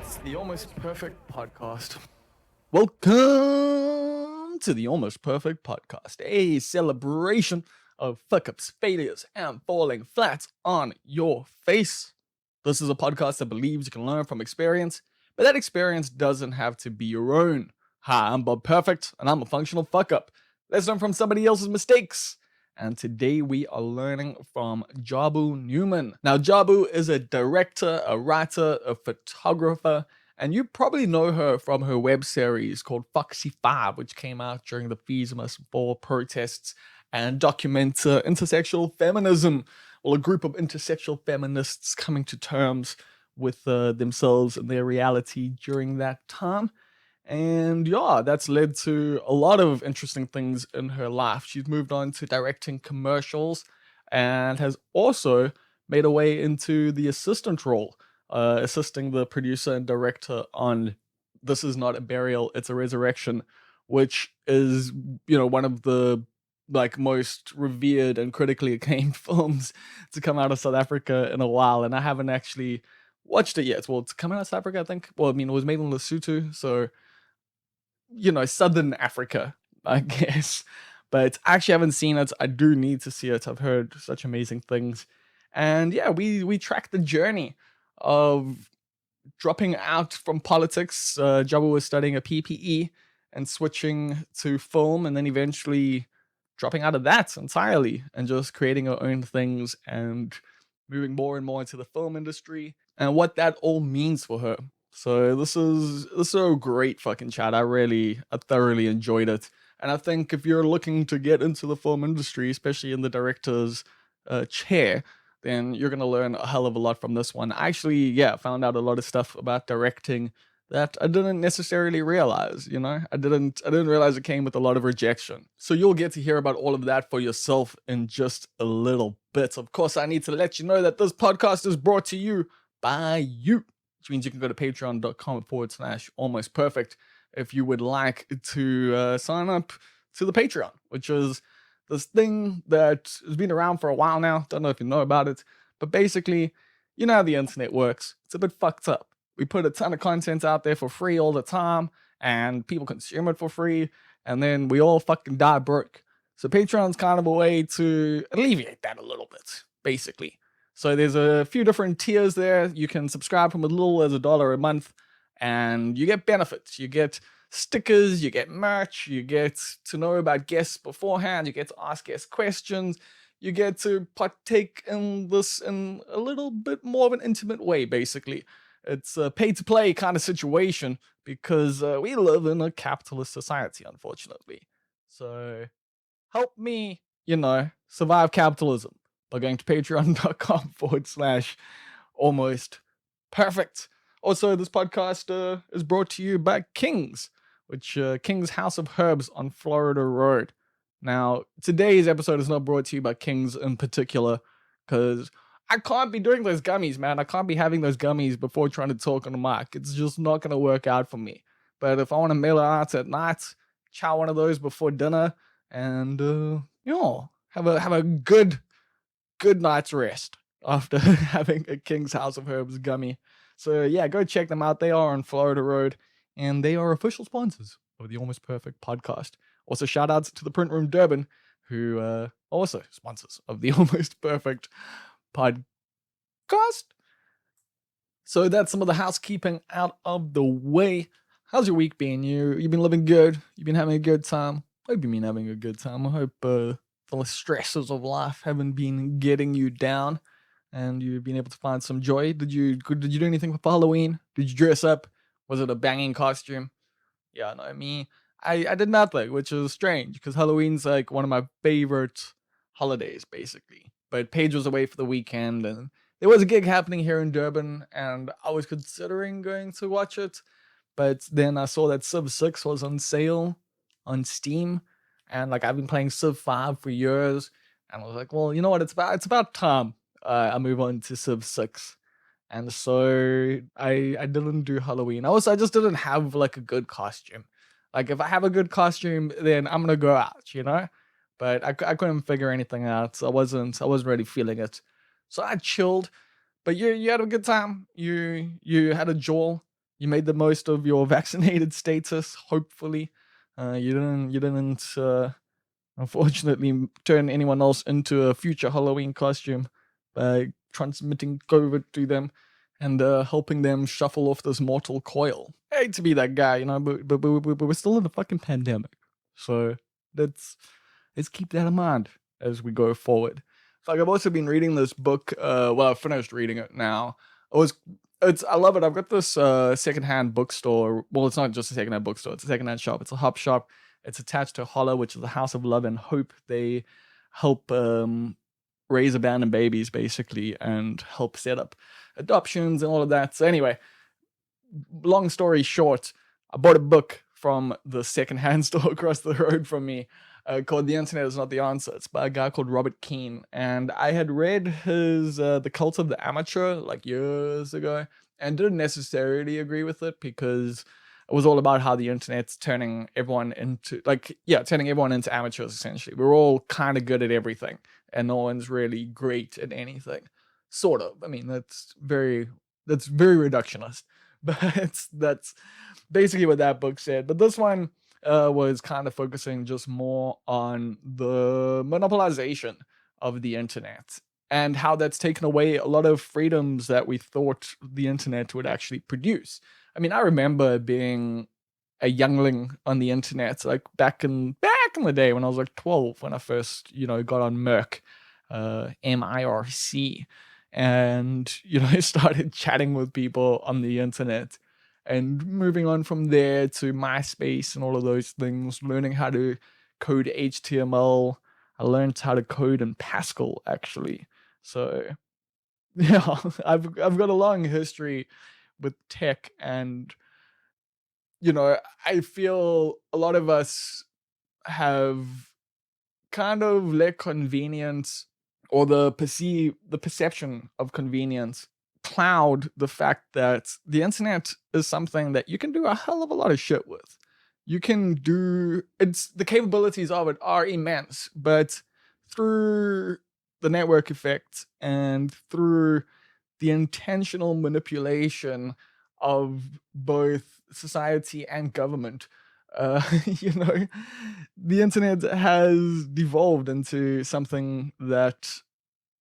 It's the Almost Perfect Podcast. Welcome to the Almost Perfect Podcast, a celebration of fuck ups, failures, and falling flat on your face. This is a podcast that believes you can learn from experience, but that experience doesn't have to be your own. Hi, I'm Bob Perfect, and I'm a functional fuck up. Let's learn from somebody else's mistakes. And today we are learning from Jabu Newman. Now, Jabu is a director, a writer, a photographer, and you probably know her from her web series called Foxy Five, which came out during the Fees Must Fall protests and documents intersectional feminism, well, a group of intersectional feminists coming to terms with themselves and their reality during that time. And yeah, that's led to a lot of interesting things in her life. She's moved on to directing commercials and has also made her way into the assistant role, assisting the producer and director on This Is Not a Burial, It's a Resurrection, which is, one of the most revered and critically acclaimed films to come out of South Africa in a while. And I haven't actually watched it yet. Well, it's coming out of South Africa, I think. Well, it was made in Lesotho, so Southern Africa, I guess. But I actually haven't seen it. I do need to see it. I've heard such amazing things. And yeah, we tracked the journey of dropping out from politics. Jabu was studying a PPE and switching to film, and then eventually dropping out of that entirely and just creating her own things and moving more and more into the film industry and what that all means for her. So this is a great fucking chat. I thoroughly enjoyed it. And I think if you're looking to get into the film industry, especially in the director's chair, then you're going to learn a hell of a lot from this one. I actually, found out a lot of stuff about directing that I didn't necessarily realize, I didn't realize it came with a lot of rejection. So you'll get to hear about all of that for yourself in just a little bit. Of course, I need to let you know that this podcast is brought to you by you, which means you can go to patreon.com/almost perfect if you would like to sign up to the Patreon, which is this thing that has been around for a while now. Don't know if you know about it, but basically, you know how the internet works. It's a bit fucked up. We put a ton of content out there for free all the time, and people consume it for free, and then we all fucking die broke. So Patreon's kind of a way to alleviate that a little bit, basically. So there's a few different tiers there. You can subscribe from as little as $1 a month, and you get benefits. You get stickers, you get merch, you get to know about guests beforehand, you get to ask guests questions, you get to partake in this in a little bit more of an intimate way, basically. It's a pay-to-play kind of situation because we live in a capitalist society, unfortunately. So help me, survive capitalism by going to patreon.com/almost perfect. Also, this podcast is brought to you by King's, which King's House of Herbs on Florida Road. Now, today's episode is not brought to you by King's in particular, because I can't be doing those gummies, man. I can't be having those gummies before trying to talk on the mic. It's just not going to work out for me. But if I want to mail it out at night, chow one of those before dinner, and, have a good night's rest after having a King's House of Herbs gummy. So yeah, go check them out. They are on Florida Road, and they are official sponsors of the Almost Perfect podcast. Also, shout outs to the Print Room Durban, who are also sponsors of the Almost Perfect podcast. So that's some of the housekeeping out of the way. How's your week been? You've been living good? You've been having a good time? I hope you've been having a good time. I hope the stresses of life haven't been getting you down, and you've been able to find some joy. Did you do anything for Halloween? Did you dress up? Was it a banging costume? Yeah, no, I did nothing, which is strange because Halloween's like one of my favorite holidays, basically. But Paige was away for the weekend, and there was a gig happening here in Durban, and I was considering going to watch it, but then I saw that Civ 6 was on sale on Steam, and I've been playing Civ 5 for years, and I was like, well, you know what? It's about time I move on to Civ 6. And so I didn't do Halloween. I just didn't have a good costume. If I have a good costume, then I'm gonna go out, But I couldn't figure anything out. So I wasn't really feeling it. So I chilled. But you had a good time. You had a Joel. You made the most of your vaccinated status, hopefully. You didn't unfortunately turn anyone else into a future Halloween costume by transmitting COVID to them and helping them shuffle off this mortal coil. I hate to be that guy, but we're still in a fucking pandemic. So let's keep that in mind as we go forward. Like, I've also been reading this book. I've finished reading it now. I love it. I've got this secondhand bookstore. Well, it's not just a secondhand bookstore. It's a secondhand shop. It's a hop shop. It's attached to Holla, which is a house of love and hope. They help raise abandoned babies, basically, and help set up adoptions and all of that. So anyway, long story short, I bought a book from the secondhand store across the road from me called The Internet Is Not the Answer. It's by a guy called Robert Keane. And I had read his The Cult of the Amateur like years ago and didn't necessarily agree with it because it was all about how the internet's turning everyone into amateurs, essentially. We're all kind of good at everything and no one's really great at anything. Sort of. I mean, that's very reductionist. But that's basically what that book said. But this one was kind of focusing just more on the monopolization of the internet and how that's taken away a lot of freedoms that we thought the internet would actually produce. I mean, I remember being a youngling on the internet, like back in the day when I was like 12, when I first, got on Merc, MIRC, and, started chatting with people on the internet and moving on from there to MySpace and all of those things, learning how to code HTML. I learned how to code in Pascal, actually. So, yeah, I've got a long history with tech, and I feel a lot of us have kind of let convenience or the perception of convenience cloud the fact that the internet is something that you can do a hell of a lot of shit with. The capabilities of it are immense, but through the network effect and through the intentional manipulation of both society and government, the internet has devolved into something that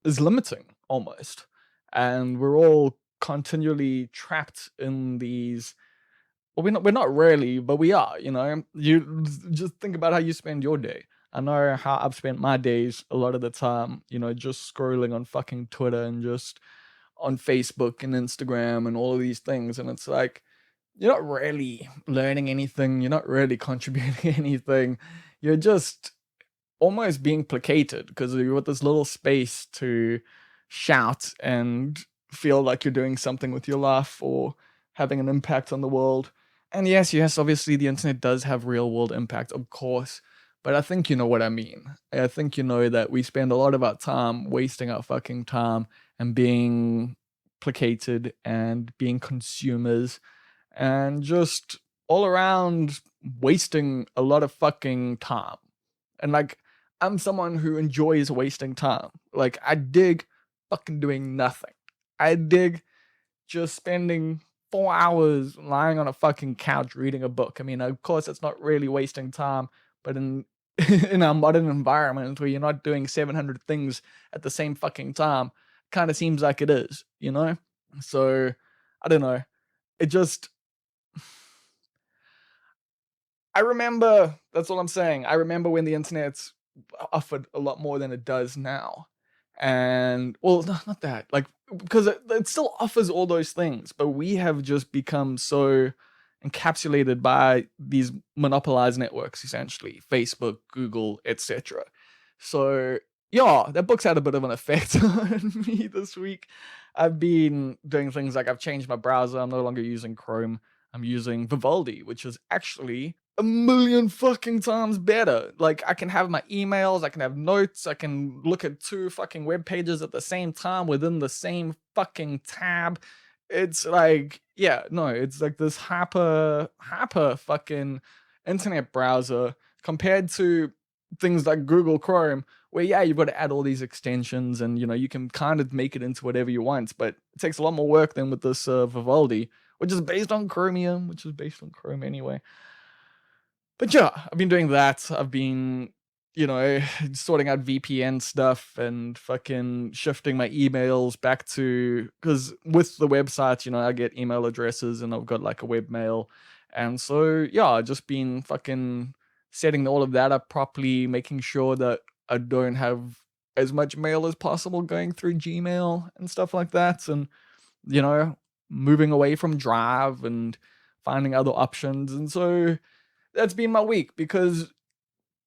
is limiting almost. And we're all continually trapped in these. Well, we're not really, but we are, You just think about how you spend your day. I know how I've spent my days a lot of the time, just scrolling on fucking Twitter and just on Facebook and Instagram and all of these things. And it's like, you're not really learning anything. You're not really contributing anything. You're just almost being placated because you're with this little space to shout and feel like you're doing something with your life or having an impact on the world. And yes, obviously the internet does have real world impact, of course. But I think you know what I mean. I think you know that we spend a lot of our time wasting our fucking time and being placated and being consumers and just all around wasting a lot of fucking time. And like, I'm someone who enjoys wasting time. Like, I dig fucking doing nothing. I dig just spending 4 hours lying on a fucking couch reading a book. I mean, of course, it's not really wasting time, but in in our modern environment where you're not doing 700 things at the same fucking time, kind of seems like it is, So, I don't know. It just I remember, that's all I'm saying. I remember when the internet offered a lot more than it does now. And, well, not that, like, because it still offers all those things, but we have just become so encapsulated by these monopolized networks, essentially Facebook, Google, etc. So, yeah, that book's had a bit of an effect on me this week. I've been doing things like I've changed my browser. I'm no longer using Chrome. I'm using Vivaldi, which is actually a million fucking times better. Like, I can have my emails, I can have notes, I can look at 2 fucking web pages at the same time within the same fucking tab. It's like, it's like this hyper fucking internet browser compared to things like Google Chrome, where you've got to add all these extensions and you can kind of make it into whatever you want, but it takes a lot more work than with this Vivaldi, which is based on chromium, which is based on chrome anyway. But yeah, I've been doing that. I've been, sorting out VPN stuff and fucking shifting my emails back to, because with the website, I get email addresses and I've got like a webmail. And so, yeah, I've just been fucking setting all of that up properly, making sure that I don't have as much mail as possible going through Gmail and stuff like that. And, you know, moving away from Drive and finding other options. And so, that's been my week because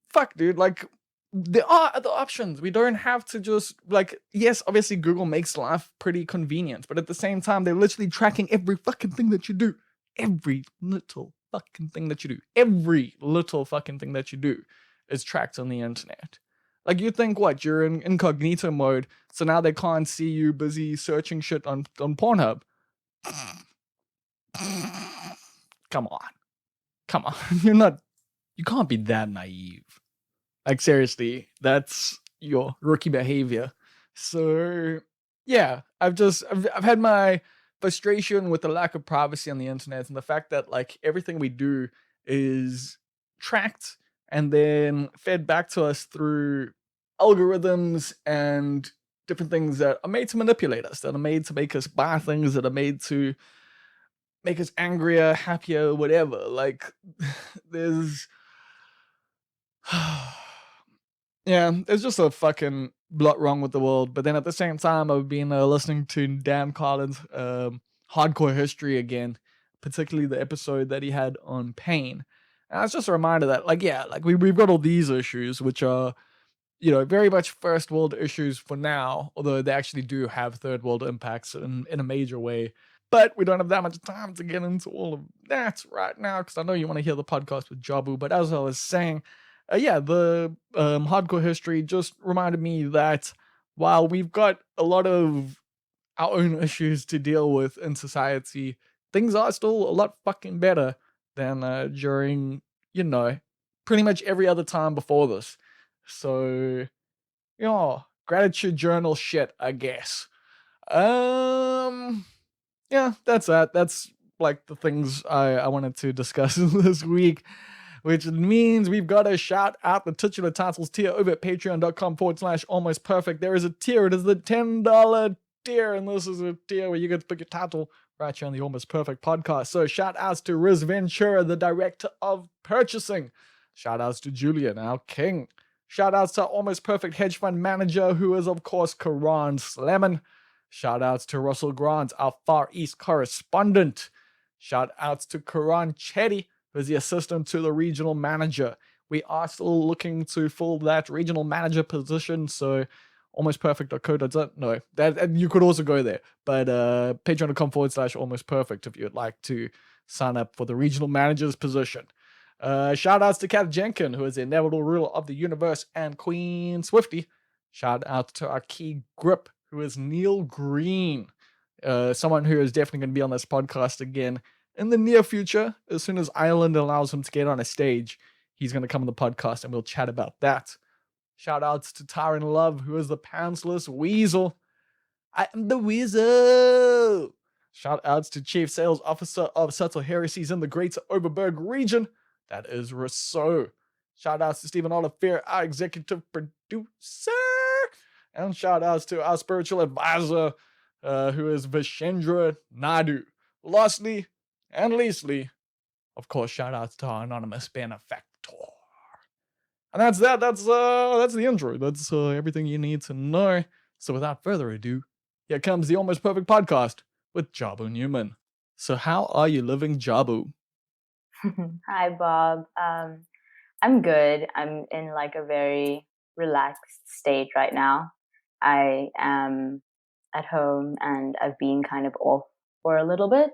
fuck, dude, like there are other options. We don't have to just like, yes, obviously Google makes life pretty convenient, but at the same time, they're literally tracking every fucking thing that you do. Every little fucking thing that you do. Every little fucking thing that you do is tracked on the internet. Like you think what? You're in incognito mode, so now they can't see you busy searching shit on Pornhub. Come on. Come on. You can't be that naive. Like seriously, that's your rookie behavior. So yeah, I've had my frustration with the lack of privacy on the internet and the fact that like everything we do is tracked and then fed back to us through algorithms and different things that are made to manipulate us, that are made to make us buy things, that are made to make us angrier, happier, whatever. Like there's yeah, there's just a fucking lot wrong with the world. But then at the same time, I've been listening to Dan Carlin's Hardcore History again, particularly the episode that he had on pain. And it's just a reminder that, like, yeah, like we've got all these issues, which are, very much first world issues for now, although they actually do have third world impacts in a major way. But we don't have that much time to get into all of that right now because I know you want to hear the podcast with Jabu. But as I was saying, yeah, the hardcore history just reminded me that while we've got a lot of our own issues to deal with in society, things are still a lot fucking better than during, pretty much every other time before this. So, gratitude journal shit, I guess. Um, yeah, that's that. That's like the things I wanted to discuss this week, which means we've got to shout out the titular titles tier over at patreon.com/almost perfect. There is a tier. It is the $10 tier, and this is a tier where you get to pick your title right here on the Almost Perfect podcast. So shout outs to Riz Ventura, the director of purchasing. Shout outs to Julian, our king. Shout outs to Almost Perfect hedge fund manager, who is, of course, Karan Slemon. Shout outs to Russell Grant, our Far East correspondent. Shout outs to Karan Chetty, who's the assistant to the regional manager. We are still looking to fill that regional manager position, so almostperfect.co.za. No, that you could also go there, but patreon.com/almostperfect if you'd like to sign up for the regional manager's position. Shout outs to Kath Jenkin, who is the inevitable ruler of the universe, and Queen Swifty. Shout out to our key grip, who is Neil Green, someone who is definitely going to be on this podcast again in the near future. As soon as Ireland allows him to get on a stage, he's going to come on the podcast and we'll chat about that. Shout outs to Tyron Love, who is the pantsless weasel. I am the weasel. Shout outs to Chief Sales Officer of Subtle Heresies in the Greater Overberg region. That is Rousseau. Shout outs to Stephen Oliver, our executive producer. And shout outs to our spiritual advisor, who is Vishendra Naidu. Lastly and leastly, of course, shout outs to our anonymous benefactor. And that's that. That's the intro. That's everything you need to know. So without further ado, here comes the Almost Perfect podcast with Jabu Newman. So how are you living, Jabu? Hi, Bob. I'm good. I'm in like a very relaxed state right now. I am at home and I've been kind of off for a little bit.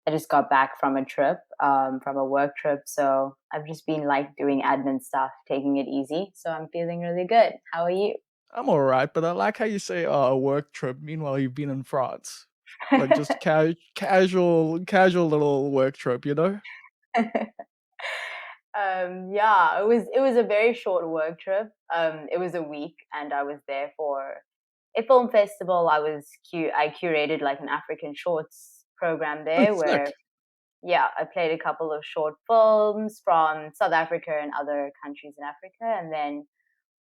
I just got back from a trip, from a work trip. So I've just been like doing admin stuff, taking it easy. So I'm feeling really good. How are you? I'm all right, but I like how you say a work trip. Meanwhile, you've been in France, like just casual little work trip, Yeah, it was a very short work trip. It was a week, and I was there for a film festival. I curated like an African shorts program Oh, there sick. where, yeah, I played a couple of short films from South Africa and other countries in Africa, and then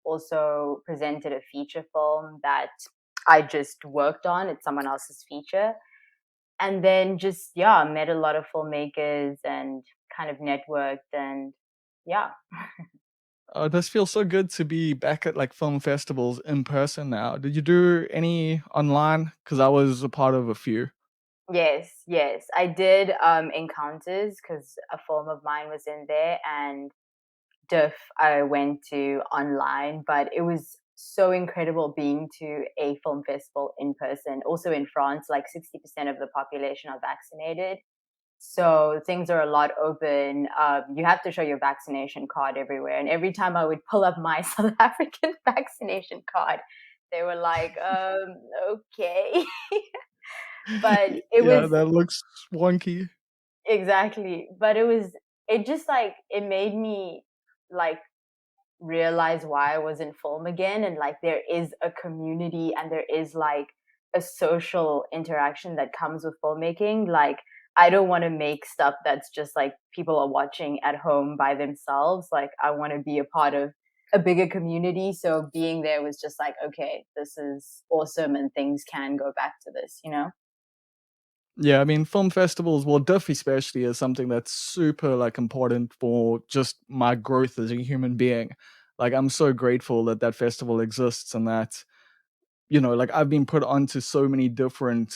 also presented a feature film that I just worked on. It's someone else's feature. And then just, yeah, met a lot of filmmakers and kind of networked and yeah. This feels so good to be back at like film festivals in person now. Did you do any online? Because I was a part of a few. Yes, yes. I did encounters because a film of mine was in there, and diff I went to online, but it was so incredible being to a film festival in person. Also in France, like 60% of the population are vaccinated. So things are a lot open. You have to show your vaccination card everywhere. And every time I would pull up my South African vaccination card, they were like, okay. But it Yeah, was that looks wonky. exactly, but it just like, it made me like realize why I was in film again, and like there is a community and there is like a social interaction that comes with filmmaking. Like I don't want to make stuff that's just like people are watching at home by themselves. Like I want to be a part of a bigger community. So being there was just like, okay, this is awesome and things can go back to this, you know? Yeah, I mean, film festivals, well, Duff especially is something that's super like important for just my growth as a human being. Like, I'm so grateful that that festival exists and that like I've been put onto so many different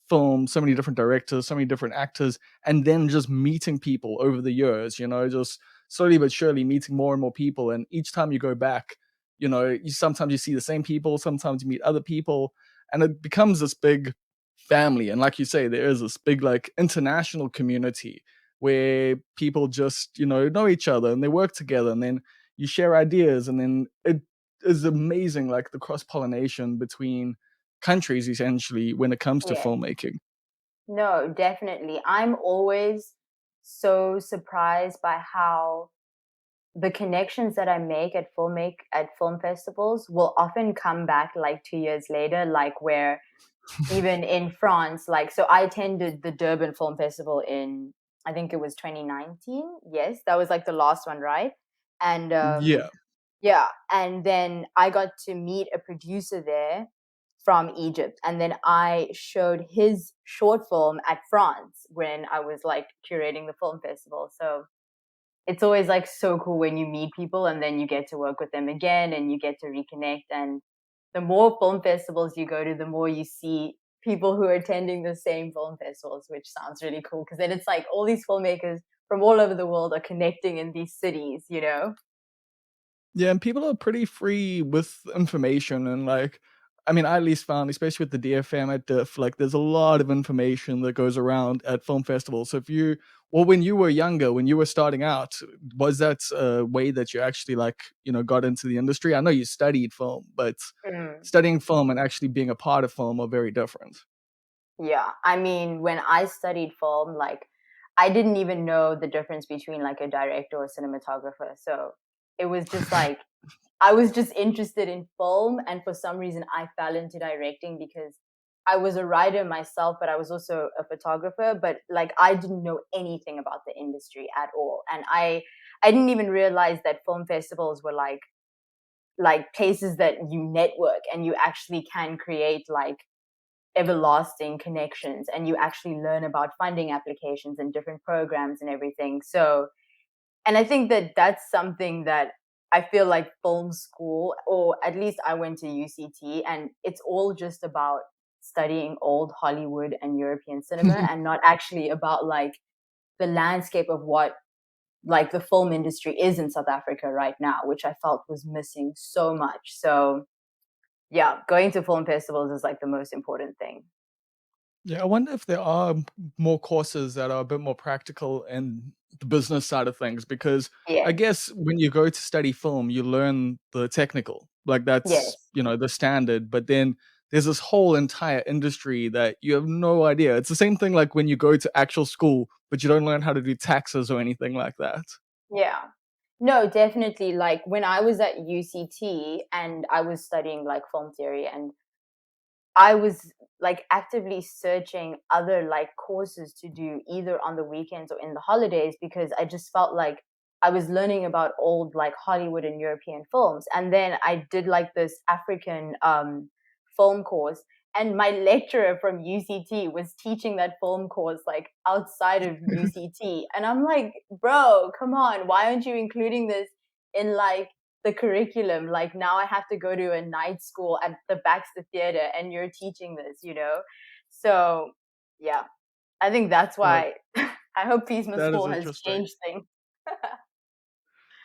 films, so many different directors, so many different actors, and then just meeting people over the years, just slowly but surely meeting more and more people. And each time you go back, you sometimes you see the same people, sometimes you meet other people, and it becomes this big family. And like you say, there is this big like international community where people just, know each other and they work together and then you share ideas and then it is amazing, like the cross pollination between countries, essentially, when it comes to Yeah. filmmaking. No, definitely. I'm always so surprised by how the connections that I make at film festivals will often come back like 2 years later, like where even in France, like so I attended the Durban Film Festival in, I think it was 2019. Yes, that was like the last one, right? And Yeah. yeah, and then I got to meet a producer there from Egypt, and then I showed his short film at France when I was like curating the film festival. So it's always like so cool when you meet people and then you get to work with them again and you get to reconnect. And the more film festivals you go to, the more you see people who are attending the same film festivals, which sounds really cool because then it's like all these filmmakers from all over the world are connecting in these cities, you know? Yeah, and people are pretty free with information and like I mean, I at least found, especially with the DFM at Diff, like there's a lot of information that goes around at film festivals. So if you well, when you were younger, when you were starting out, was that a way that you actually like, got into the industry? I know you studied film, but Mm. studying film and actually being a part of film are very different. Yeah. I mean, when I studied film, like I didn't even know the difference between like a director or cinematographer. So it was just like I was just interested in film, and for some reason, I fell into directing because I was a writer myself, but I was also a photographer. But like, I didn't know anything about the industry at all, and I didn't even realize that film festivals were like places that you network and you actually can create like everlasting connections, and you actually learn about funding applications and different programs and everything. So and I think that that's something that I feel like film school, or at least I went to UCT, and it's all just about studying old Hollywood and European cinema and not actually about like the landscape of what like the film industry is in South Africa right now, which I felt was missing so much. So yeah, going to film festivals is like the most important thing. Yeah, I wonder if there are more courses that are a bit more practical in the business side of things because I Yes. guess when you go to study film, you learn the technical, like that's, Yes. the standard, but then there's this whole entire industry that you have no idea. It's the same thing like when you go to actual school, but you don't learn how to do taxes or anything like that. Yeah. No, definitely. Like when I was at UCT and I was studying like film theory, and I was like actively searching other like courses to do either on the weekends or in the holidays because I just felt like I was learning about old like Hollywood and European films. And then I did like this African film course, and my lecturer from UCT was teaching that film course like outside of UCT. And I'm like, bro, come on, why aren't you including this in like the curriculum? Like now I have to go to a night school at the Baxter Theater and you're teaching this, you know? So yeah, I think that's Like, why I hope Pisma that is School has interesting. changed things.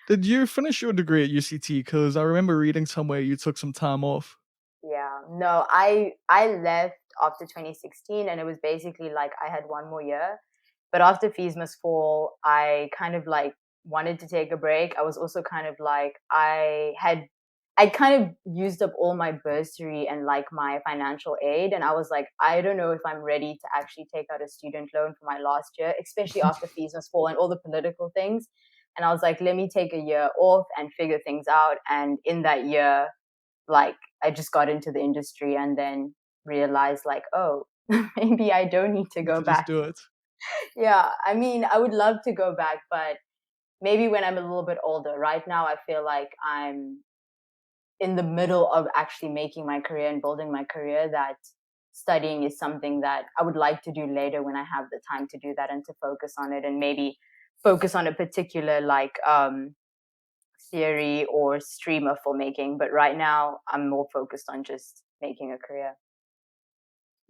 Did you finish your degree at UCT? Because I remember reading somewhere you took some time off. Yeah, no, I left after 2016, and it was basically like I had one more year. But after Fisma's fall, I kind of like wanted to take a break. I was also kind of like I kind of used up all my bursary and like my financial aid, and I was like, I don't know if I'm ready to actually take out a student loan for my last year, especially after Fisma's fall and all the political things. And I was like, let me take a year off and figure things out. And in that year, like I just got into the industry and then realized like, oh, maybe I don't need to You go to just back. do it. Yeah, I mean, I would love to go back, but maybe when I'm a little bit older. Right now, I feel like I'm in the middle of actually making my career and building my career, that studying is something that I would like to do later when I have the time to do that and to focus on it and maybe focus on a particular like theory or stream of filmmaking. But right now, I'm more focused on just making a career.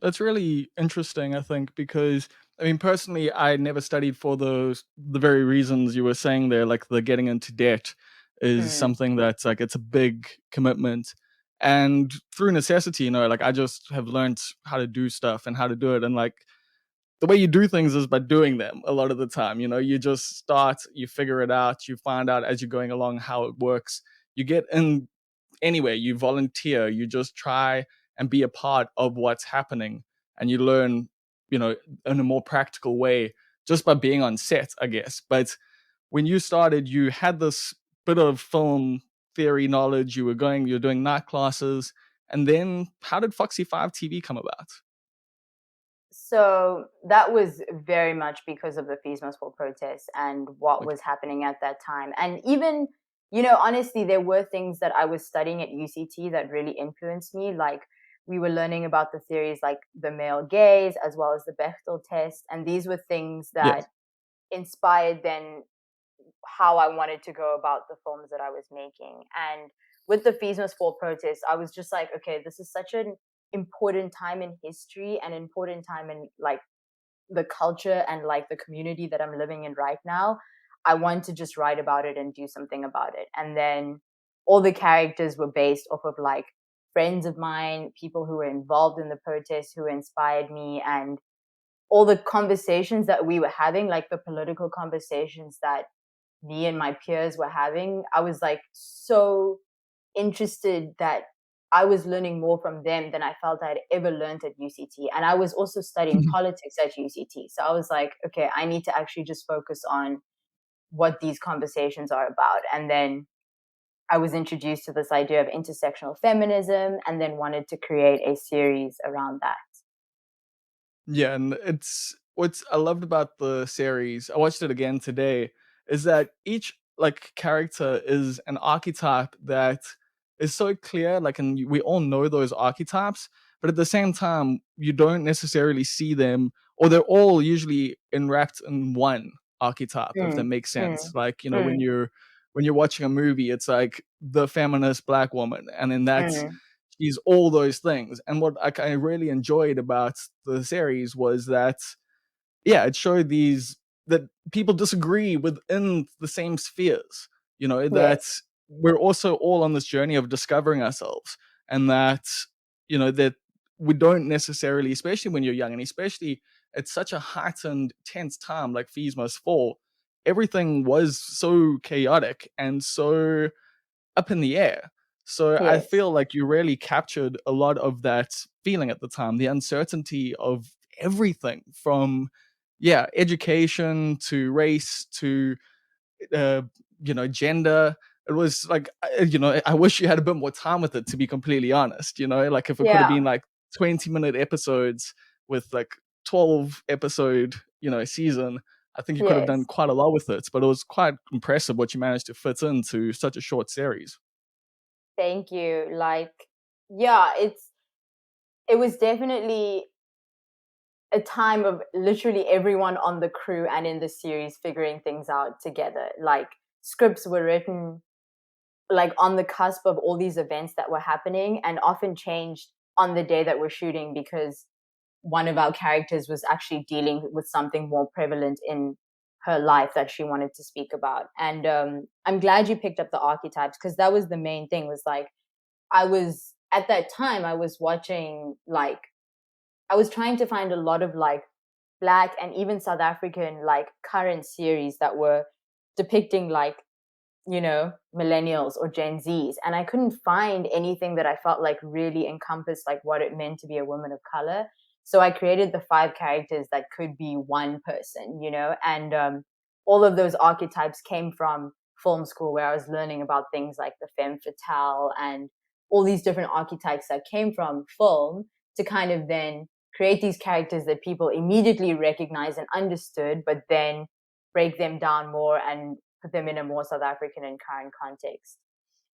That's really interesting, I think, because I mean, personally, I never studied for the very reasons you were saying there, like the getting into debt is Mm, something that's like it's a big commitment. And through necessity, like I just have learned how to do stuff and how to do it. And like the way you do things is by doing them a lot of the time. You just start, you figure it out, you find out as you're going along how it works. You get in anywhere, you volunteer, you just try and be a part of what's happening, and you learn, you know, in a more practical way just by being on set, I guess. But when you started, you had this bit of film theory knowledge, you're doing night classes, and then how did Foxy Five TV come about? So that was very much because of the Fees Must Fall protests and what Like, was happening at that time. And even, honestly, there were things that I was studying at UCT that really influenced me. Like we were learning about the theories like the male gaze as well as the Bechdel test. And these were things yes. that inspired then how I wanted to go about the films that I was making. And with the Fees Must Fall protests, I was just like, okay, this is such an important time in history and important time in like the culture and like the community that I'm living in right now. I want to just write about it and do something about it. And then all the characters were based off of like friends of mine, people who were involved in the protests who inspired me, and all the conversations that we were having, like the political conversations that me and my peers were having. I was like so interested that I was learning more from them than I felt I'd ever learned at UCT. And I was also studying politics at UCT. So I was like, okay, I need to actually just focus on what these conversations are about. And then I was introduced to this idea of intersectional feminism and then wanted to create a series around that. Yeah, and it's what's I loved about the series. I watched it again today. Is that each like character is an archetype that is so clear, like, and we all know those archetypes, but at the same time, you don't necessarily see them, or they're all usually enwrapped in one archetype, if that Mm, makes sense. mm, Like, mm, when you're watching a movie, it's like the feminist black woman, and then that's mm. she's all those things. And what I really enjoyed about the series was that, yeah, it showed these that people disagree within the same spheres. Yes, That we're also all on this journey of discovering ourselves, and that that we don't necessarily, especially when you're young, and especially at such a heightened, tense time like Fees Must Fall. Everything was so chaotic and so up in the air. So I yes, feel like you really captured a lot of that feeling at the time, the uncertainty of everything from, yeah, education to race to, uh, gender. It was like, I wish you had a bit more time with it, to be completely honest. Like if it could have yeah. been like 20-minute episodes with like 12 episode, season. I think you could have done Yes. quite a lot with it, but it was quite impressive what you managed to fit into such a short series. Thank you. Like, yeah, it was definitely a time of literally everyone on the crew and in the series figuring things out together. Like, scripts were written like on the cusp of all these events that were happening and often changed on the day that we're shooting because one of our characters was actually dealing with something more prevalent in her life that she wanted to speak about. And I'm glad you picked up the archetypes because that was the main thing. Was like I was at that time I was watching like I was trying to find a lot of like black and even South African like current series that were depicting like millennials or Gen Zs. And I couldn't find anything that I felt like really encompassed like what it meant to be a woman of color. So I created the 5 characters that could be one person, and all of those archetypes came from film school where I was learning about things like the femme fatale and all these different archetypes that came from film to kind of then create these characters that people immediately recognized and understood, but then break them down more and put them in a more South African and current context.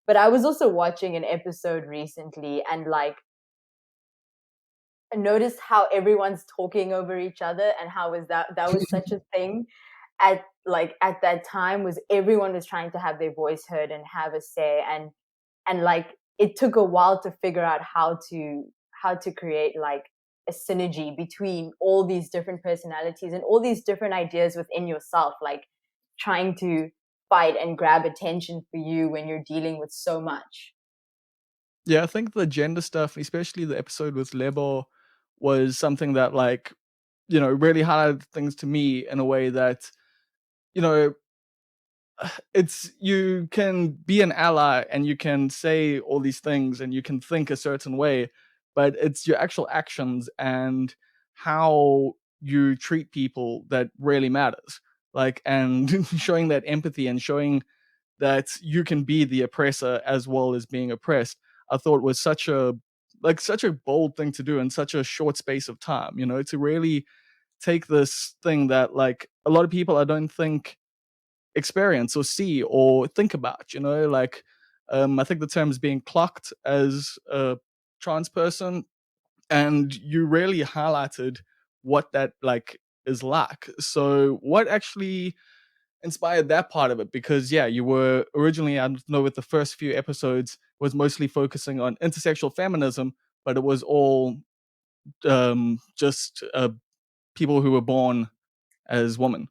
But I was also watching an episode recently and like noticed how everyone's talking over each other and how was that was such a thing at that time was everyone was trying to have their voice heard and have a say and like it took a while to figure out how to create like a synergy between all these different personalities and all these different ideas within yourself, like trying to fight and grab attention for you when you're dealing with so much. Yeah, I think the gender stuff, especially the episode with Lebo, was something that like, really highlighted things to me in a way that, you know, it's you can be an ally and you can say all these things and you can think a certain way, but it's your actual actions and how you treat people that really matters. Like, and showing that empathy and showing that you can be the oppressor as well as being oppressed, I thought was such a bold thing to do in such a short space of time, to really take this thing that like a lot of people I don't think experience or see or think about, like I think the term is being clocked as a trans person, and you really highlighted what that like is like. So what actually inspired that part of it? Because yeah, you were originally, I don't know, with the first few episodes was mostly focusing on intersectional feminism, but it was all just people who were born as women.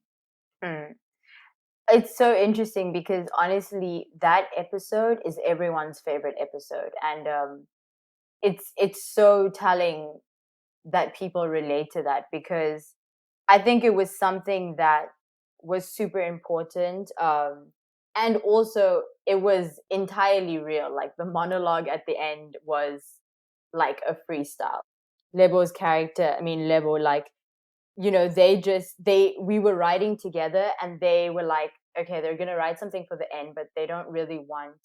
Hmm. It's so interesting because honestly, that episode is everyone's favorite episode, and it's so telling that people relate to that because I think it was something that was super important. And also, it was entirely real. Like the monologue at the end was like a freestyle. Lebo's character, I mean, Lebo, like, we were writing together and they were like, okay, they're going to write something for the end, but they don't really want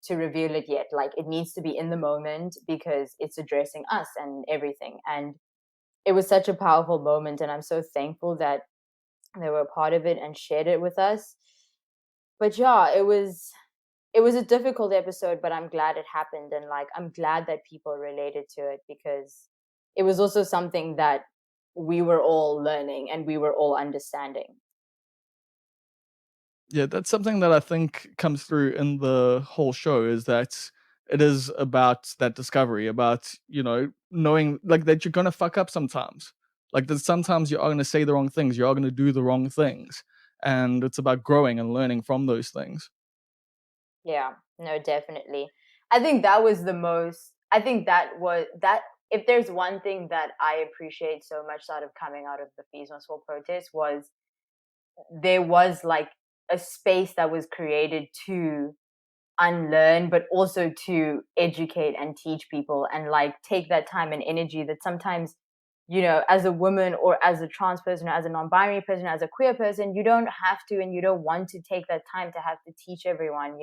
to reveal it yet. Like, it needs to be in the moment because it's addressing us and everything. And it was such a powerful moment, and I'm so thankful that they were a part of it and shared it with us. But yeah, it was a difficult episode, but I'm glad it happened, and like I'm glad that people related to it because it was also something that we were all learning and we were all understanding. Yeah, that's something that I think comes through in the whole show is that it is about that discovery, about, knowing like that you're gonna fuck up sometimes. Like that sometimes you are gonna say the wrong things, you are gonna do the wrong things. And it's about growing and learning from those things. Yeah, no, definitely. I think that was that if there's one thing that I appreciate so much out of coming out of the Fees Must Fall protest was there was like a space that was created to unlearn but also to educate and teach people and like take that time and energy that sometimes as a woman or as a trans person or as a non-binary person, as a queer person, you don't have to and you don't want to take that time to have to teach everyone.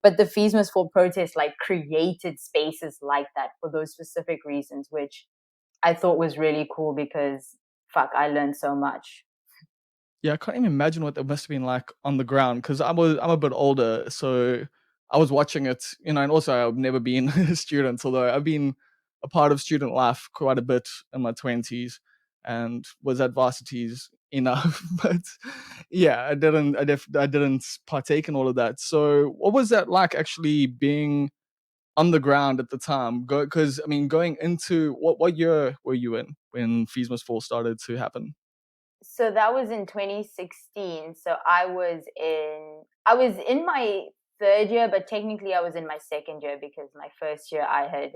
but the Fees Must Fall protest like created spaces like that for those specific reasons, which I thought was really cool because fuck, I learned so much. Yeah, I can't even imagine what that must have been like on the ground because I'm a bit older, so I was watching it, and also I've never been a student, although I've been a part of student life quite a bit in my 20s and was at varsities enough. But yeah, I didn't partake in all of that. So what was that like actually being on the ground at the time? Because I mean, going into what year were you in when Fees Must Fall started to happen? So that was in 2016. So I was in my third year, but technically I was in my second year because my first year I had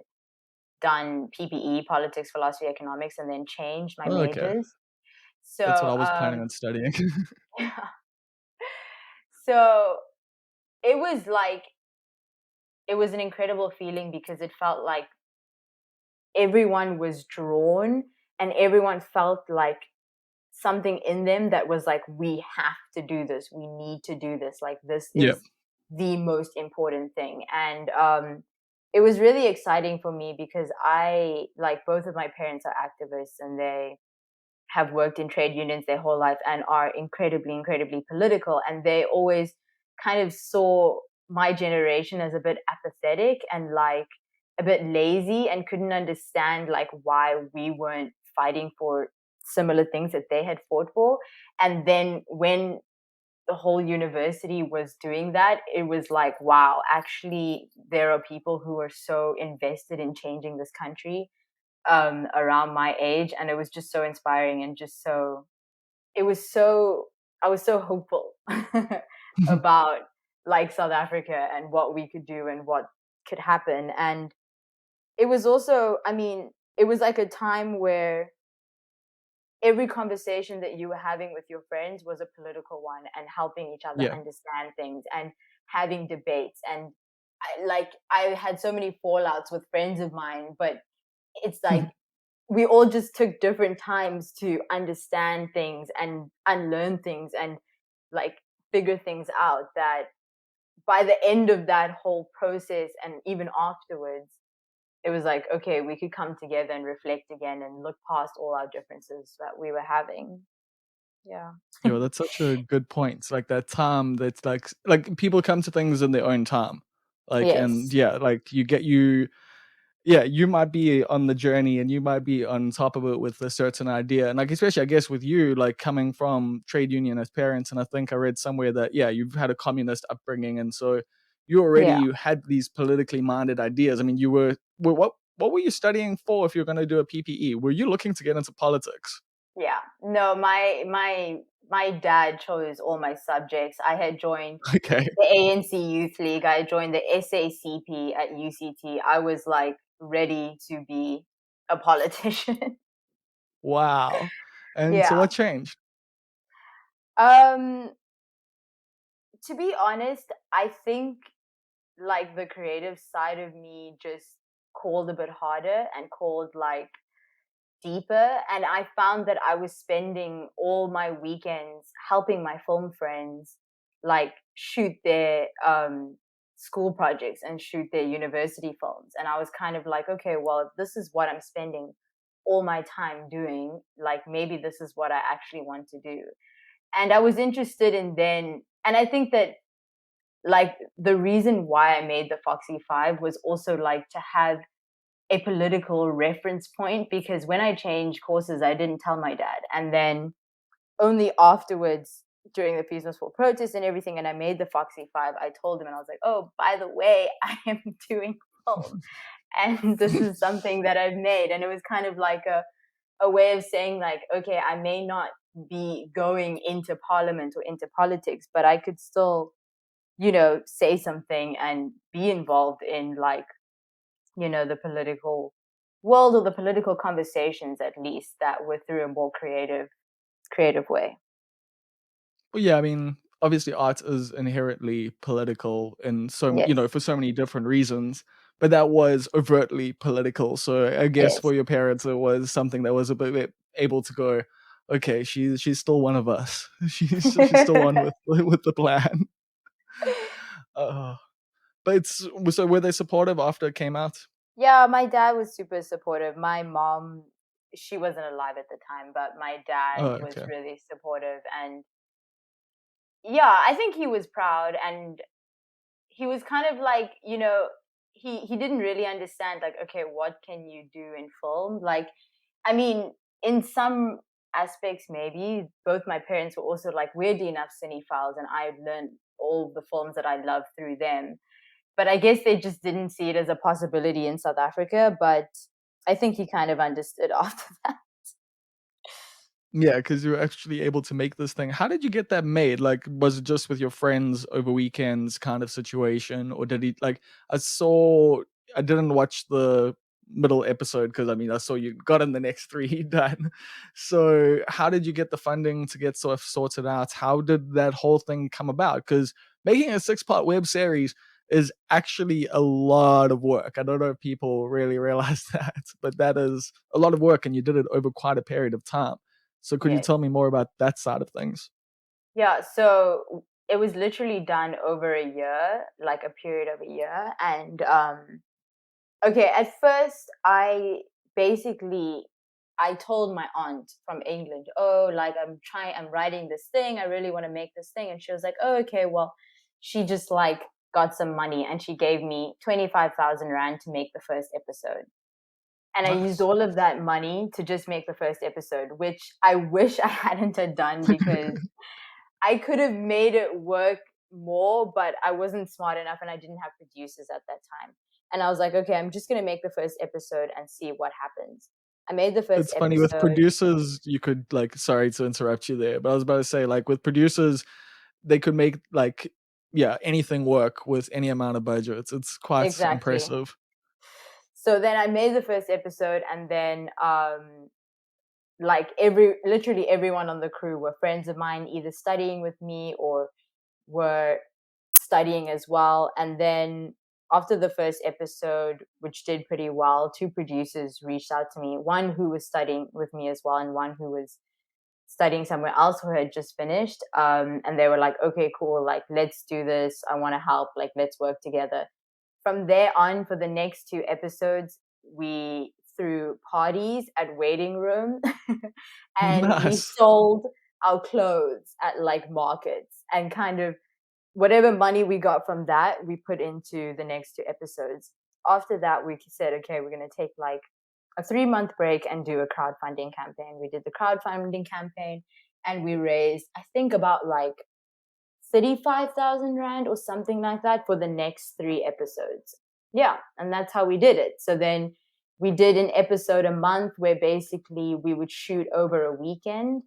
done PPE, politics, philosophy, economics, and then changed my Oh, okay. majors. That's what So I was planning on studying. so it was like it was an incredible feeling because it felt like everyone was drawn and everyone felt like something in them that was like, we have to do this, we need to do this, like this Yeah. is the most important thing. And it was really exciting for me because I like both of my parents are activists and they have worked in trade unions their whole life and are incredibly political, and they always kind of saw my generation as a bit apathetic and like a bit lazy and couldn't understand like why we weren't fighting for similar things that they had fought for. And then when the whole university was doing that, it was like, wow, actually there are people who are so invested in changing this country around my age, and it was just so inspiring and just so it was so I was so hopeful about like South Africa and what we could do and what could happen. And it was also, I mean, it was like a time where every conversation that you were having with your friends was a political one and helping each other Yeah. understand things and having debates. And I had so many fallouts with friends of mine, but it's like we all just took different times to understand things and unlearn things and like figure things out, that by the end of that whole process and even afterwards it was like, okay, we could come together and reflect again and look past all our differences that we were having. Yeah. Yo, that's such a good point. It's like that time that's like people come to things in their own time. Like, and Yes. yeah, like yeah, you might be on the journey and you might be on top of it with a certain idea. And like, especially I guess with you, like coming from trade union as parents, and I think I read somewhere that yeah, you've had a communist upbringing, and so Yeah. you had these politically minded ideas. I mean, what were you studying for if you're going to do a PPE? Were you looking to get into politics? Yeah. No, my dad chose all my subjects. I had joined Okay. the ANC Youth League. I joined the SACP at UCT. I was like ready to be a politician. Wow. And so Yeah. what changed? Um, to be honest, I think like the creative side of me just called a bit harder and called like deeper. And I found that I was spending all my weekends helping my film friends like shoot their school projects and shoot their university films. And I was kind of like, okay, well, if this is what I'm spending all my time doing, like maybe this is what I actually want to do. And I was interested in then, and I think that like the reason why I made the Foxy Five was also like to have a political reference point, because when I changed courses, I didn't tell my dad. And then only afterwards, during the Fees Must Fall protest and everything, and I made the Foxy Five, I told him and I was like, oh, by the way, I am doing film. And this is something that I've made. And it was kind of like a way of saying, like, okay, I may not be going into parliament or into politics, but I could still, say something and be involved in like the political world or the political conversations, at least that were through a more creative way. Well, yeah, I mean, obviously art is inherently political and so, Yes. for so many different reasons, but that was overtly political. So I guess Yes. for your parents, it was something that was a bit able to go, okay, she's still one of us. She's still on with with the plan. Uh, But so were they supportive after it came out? Yeah, my dad was super supportive. My mom, she wasn't alive at the time, but my dad Oh, was okay. really supportive. And yeah, I think he was proud, and he was kind of like, he didn't really understand, like, okay, what can you do in film? Like, I mean, in some aspects, maybe both my parents were also like weirdly enough cinephiles, and I learned all the films that I love through them. But I guess they just didn't see it as a possibility in South Africa. But I think he kind of understood after that. Yeah, because you were actually able to make this thing. How did you get that made? Like, was it just with your friends over weekends kind of situation? Or did he like I saw I didn't watch the middle episode because I mean I saw you got in the next three done. So how did you get the funding to get sort of sorted out? How did that whole thing come about? Because making a six-part web series is actually a lot of work. I don't know if people really realize that, but that is a lot of work and you did it over quite a period of time. So could you Yes. tell me more about that side of things? Yeah, so it was literally done over a year, like a period of a year. And okay, at first I told my aunt from England, oh, like I'm writing this thing, I really want to make this thing. And she was like, oh, okay, well, she just like got some money and she gave me 25,000 Rand to make the first episode. And I used Nice. all of that money to just make the first episode, which I wish I hadn't have done, because I could have made it work more, but I wasn't smart enough and I didn't have producers at that time. And I was like, okay, I'm just going to make the first episode and see what happens. I made the first It's funny with episode. producers, you could like sorry to interrupt you there, but I was about to say like with producers, they could make like yeah, anything work with any amount of budget. It's quite Exactly. impressive. So then I made the first episode, and then like literally everyone on the crew were friends of mine, either studying with me or were studying as well. And then after the first episode, which did pretty well, two producers reached out to me, one who was studying with me as well, and one who was studying somewhere else who had just finished. And they were like, okay, cool, like, let's do this. I want to help. Like, let's work together. From there on, for the next two episodes, we threw parties at waiting room and we Nice. sold our clothes at like markets, and kind of whatever money we got from that, we put into the next two episodes. After that, we said, okay, we're going to take like a 3-month break and do a crowdfunding campaign. We did the crowdfunding campaign and we raised, I think, about like 35,000 Rand or something like that for the next 3 episodes. Yeah. And that's how we did it. So then we did an episode a month where basically we would shoot over a weekend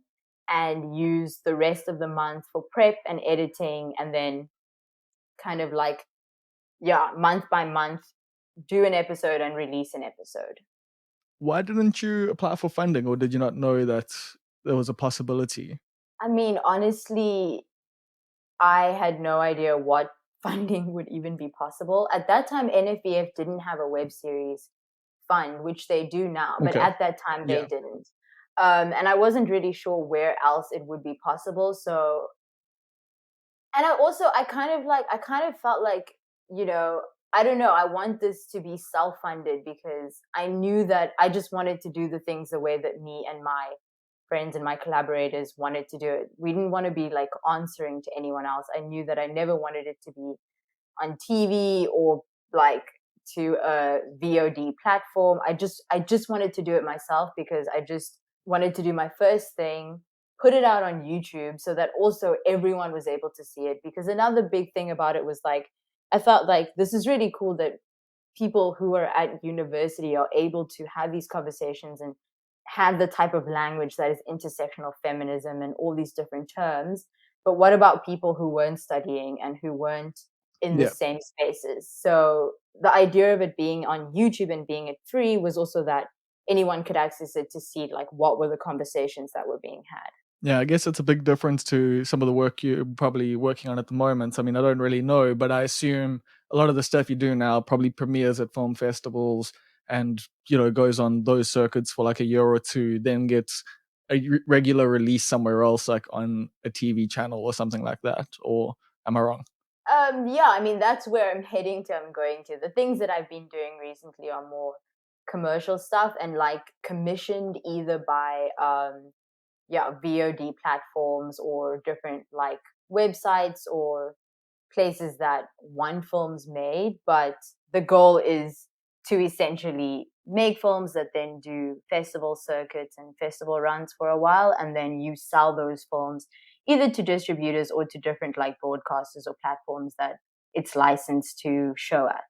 and use the rest of the month for prep and editing, and then kind of like, yeah, month by month, do an episode and release an episode. Why didn't you apply for funding or did you not know that there was a possibility? I mean, honestly, I had no idea what funding would even be possible. At that time, NFVF didn't have a web series fund, which they do now, but Okay. at that time they Yeah. didn't. And I wasn't really sure where else it would be possible. So, and I kind of felt like, you know, I don't know, I want this to be self-funded, because I knew that I just wanted to do the things the way that me and my friends and my collaborators wanted to do it. We didn't want to be like answering to anyone else. I knew that I never wanted it to be on TV or like to a VOD platform. I just wanted to do it myself, because I just wanted to do my first thing, put it out on YouTube so that also everyone was able to see it. Because another big thing about it was like, I felt like this is really cool that people who are at university are able to have these conversations and have the type of language that is intersectional feminism and all these different terms. But what about people who weren't studying and who weren't in the Yeah. same spaces? So the idea of it being on YouTube and being it free was also that anyone could access it to see like what were the conversations that were being had. Yeah, I guess it's a big difference to some of the work you're probably working on at the moment. I mean, I don't really know, but I assume a lot of the stuff you do now probably premieres at film festivals and, goes on those circuits for like a year or two, then gets a regular release somewhere else, like on a TV channel or something like that. Or am I wrong? Yeah, I mean that's where I'm heading to. I'm going to. The things that I've been doing recently are more commercial stuff and like commissioned either by yeah, VOD platforms or different like websites or places that one film's made, but the goal is to essentially make films that then do festival circuits and festival runs for a while, and then you sell those films either to distributors or to different like broadcasters or platforms that it's licensed to show at.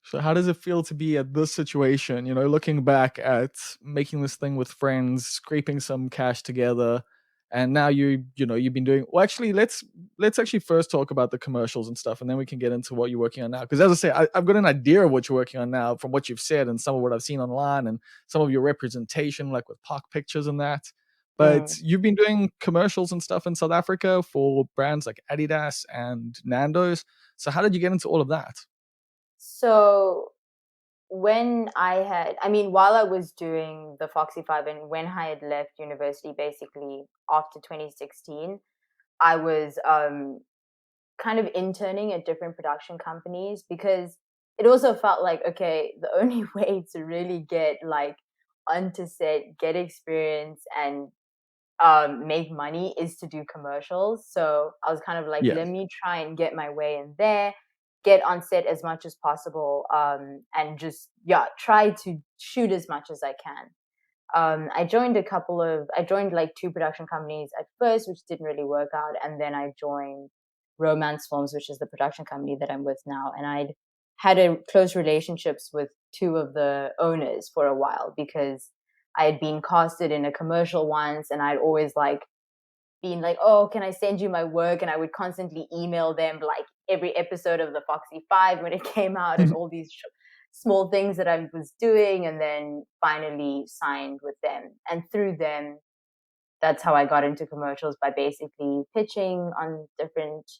So how does it feel to be at this situation, looking back at making this thing with friends, scraping some cash together, and now you've been doing well. Actually, let's actually first talk about the commercials and stuff, and then we can get into what you're working on now. Because as I say, I've got an idea of what you're working on now from what you've said and some of what I've seen online and some of your representation, like with park pictures and that. But Mm. you've been doing commercials and stuff in South Africa for brands like Adidas and Nando's. So how did you get into all of that? So when I mean, while I was doing the Foxy Five and when I had left university, basically after 2016, I was kind of interning at different production companies because it also felt like, okay, the only way to really get like onto set, get experience, and make money is to do commercials. So I was kind of like, Yeah. let me try and get my way in there, get on set as much as possible, and just yeah, try to shoot as much as I can. I joined like two production companies at first, which didn't really work out. And then I joined Romance Films, which is the production company that I'm with now. And I'd had a close relationships with two of the owners for a while because I had been casted in a commercial once and I'd always like been like, oh, can I send you my work? And I would constantly email them like every episode of the Foxy Five when it came out and all these small things that I was doing, and then finally signed with them. And through them, that's how I got into commercials by basically pitching on different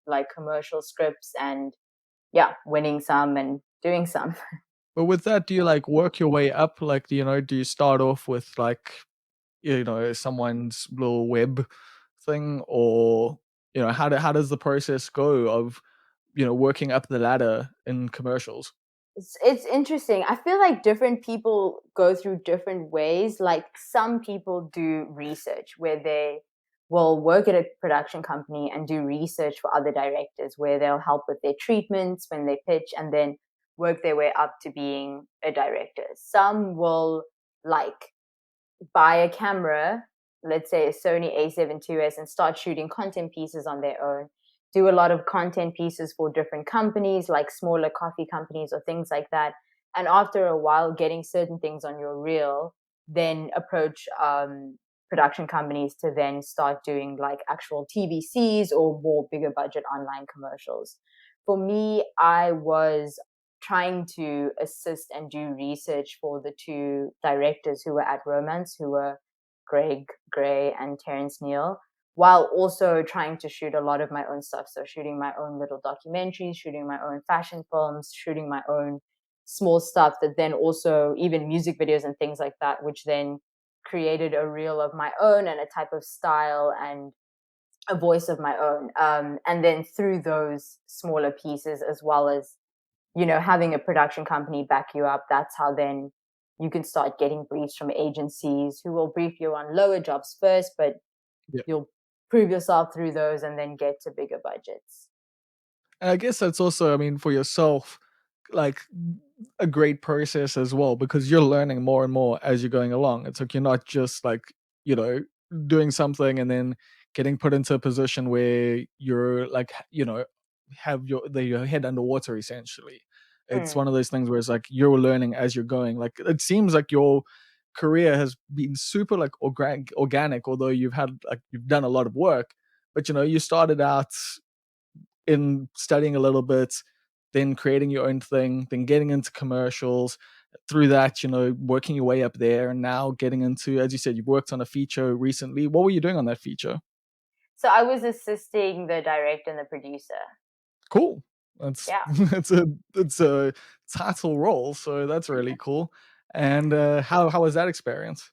like commercial scripts and yeah, winning some and doing some. But with that, do you like work your way up? Like, do you start off with like, someone's little web thing, or how does the process go of working up the ladder in commercials? It's interesting. I feel like different people go through different ways. Like some people do research where they will work at a production company and do research for other directors where they'll help with their treatments when they pitch and then work their way up to being a director. Some will like buy a camera, let's say a Sony A7 IIs, and start shooting content pieces on their own. Do a lot of content pieces for different companies, like smaller coffee companies or things like that. And after a while, getting certain things on your reel, then approach production companies to then start doing like actual TVCs or more bigger budget online commercials. For me, I was trying to assist and do research for the two directors who were at Romance, who were Greg Gray and Terrence Neal, while also trying to shoot a lot of my own stuff. So shooting my own little documentaries, shooting my own fashion films, shooting my own small stuff that then also even music videos and things like that, which then created a reel of my own and a type of style and a voice of my own. And then through those smaller pieces, as well as having a production company back you up, that's how then you can start getting briefs from agencies who will brief you on lower jobs first, but you'll prove yourself through those and then get to bigger budgets. And I guess that's also, I mean, for yourself, like a great process as well, because you're learning more and more as you're going along. It's like you're not just like, you know, doing something and then getting put into a position where you're like, have your head underwater essentially. It's Mm. one of those things where it's like you're learning as you're going. Like it seems like your career has been super like organic, although you've done a lot of work. But you started out in studying a little bit, then creating your own thing, then getting into commercials. Through that, working your way up there, and now getting into, as you said, you've worked on a feature recently. What were you doing on that feature? So I was assisting the director and the producer. Cool. That's Yeah. it's a title role, so that's really cool. And how was that experience?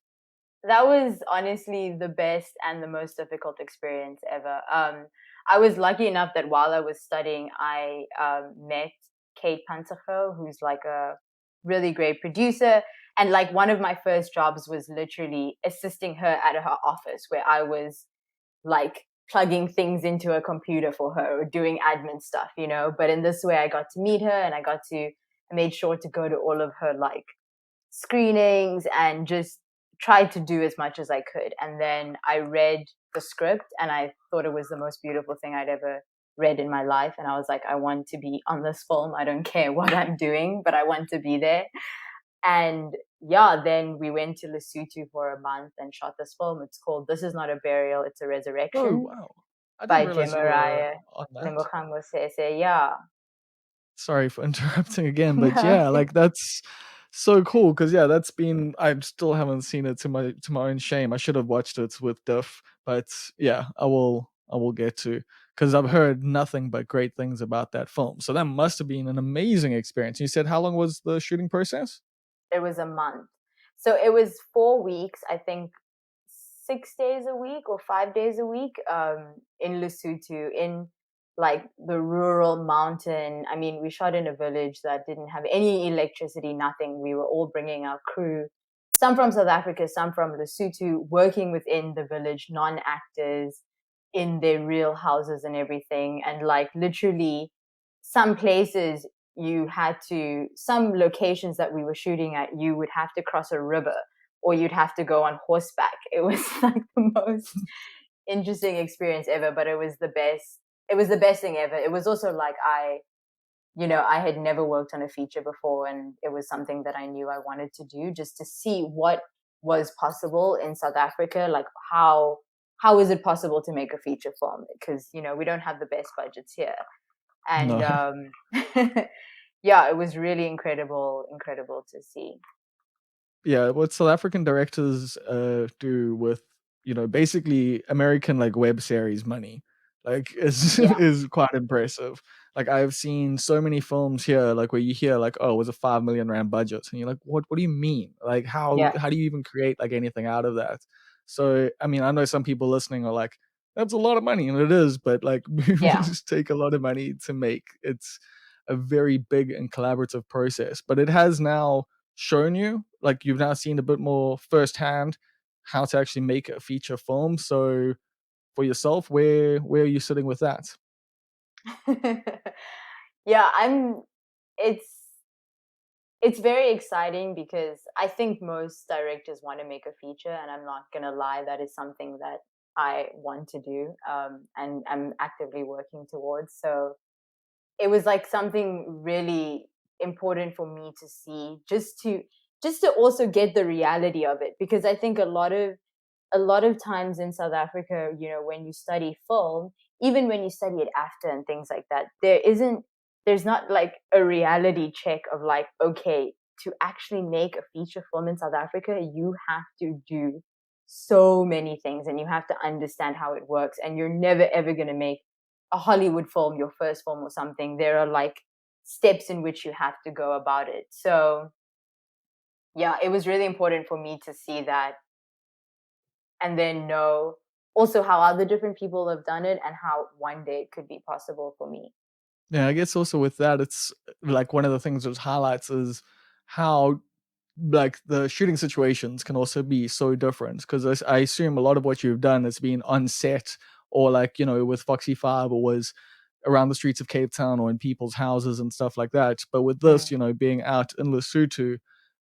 That was honestly the best and the most difficult experience ever. I was lucky enough that while I was studying, I met Kate Pantacho, who's like a really great producer. And like one of my first jobs was literally assisting her at her office, where I was like plugging things into a computer for her or doing admin stuff, you know. But in this way, I got to meet her, and I made sure to go to all of her like screenings and just tried to do as much as I could. And then I read the script and I thought it was the most beautiful thing I'd ever read in my life. And I was like, I want to be on this film. I don't care what I'm doing, but I want to be there. And yeah, then we went to Lesotho for a month and shot this film. It's called This Is Not a Burial, It's a Oh Resurrection wow, I didn't by realize you were Jemariah on that. Lemokhango Sese. Yeah. Sorry for interrupting again, but yeah, like that's so cool because yeah, that's been I still haven't seen it to my own shame. I should have watched it with Duff, but yeah, I will get to because I've heard nothing but great things about that film. So that must have been an amazing experience. You said how long was the shooting process? It was a month. So it was 4 weeks, I think 6 days a week or 5 days a week, in Lesotho, in like the rural mountain. I mean, we shot in a village that didn't have any electricity, nothing. We were all bringing our crew, some from South Africa, some from Lesotho, working within the village, non-actors in their real houses and everything. And like literally some places you had to, some locations that we were shooting at, you would have to cross a river or you'd have to go on horseback. It was like the most interesting experience ever, but it was the best. It was the best thing ever. It was also like I had never worked on a feature before, and it was something that I knew I wanted to do, just to see what was possible in South Africa. Like how is it possible to make a feature film? Because we don't have the best budgets here, and No. yeah, it was really incredible to see. Yeah, what South African directors do with basically American like web series money, like is Yeah, is quite impressive. Like I've seen so many films here, like where you hear like, oh, it was a 5 million rand budget, and you're like, what do you mean? Like yeah, how do you even create like anything out of that? So I mean, I know some people listening are like, that's a lot of money, and it is, but like yeah. movies take a lot of money to make. It's a very big and collaborative process, but it has now shown you, like you've now seen a bit more firsthand how to actually make a feature film. So for yourself, where are you sitting with that? Yeah, it's it's very exciting because I think most directors want to make a feature, and I'm not gonna lie, that is something that I want to do, and I'm actively working towards. So it was like something really important for me to see, just to also get the reality of it, because I think a lot of times in South Africa, when you study film, even when you study it after and things like that, there's not like a reality check of like, okay, to actually make a feature film in South Africa, you have to do so many things and you have to understand how it works. And you're never ever going to make a Hollywood film your first film or something. There are like steps in which you have to go about it. So, yeah, it was really important for me to see that and then know also how other different people have done it and how one day it could be possible for me. Yeah, I guess also with that, it's like one of the things that highlights is how like the shooting situations can also be so different because I assume a lot of what you've done has been on set or like with Foxy Five or was around the streets of Cape Town or in people's houses and stuff like that. But with this, Mm, being out in Lesotho,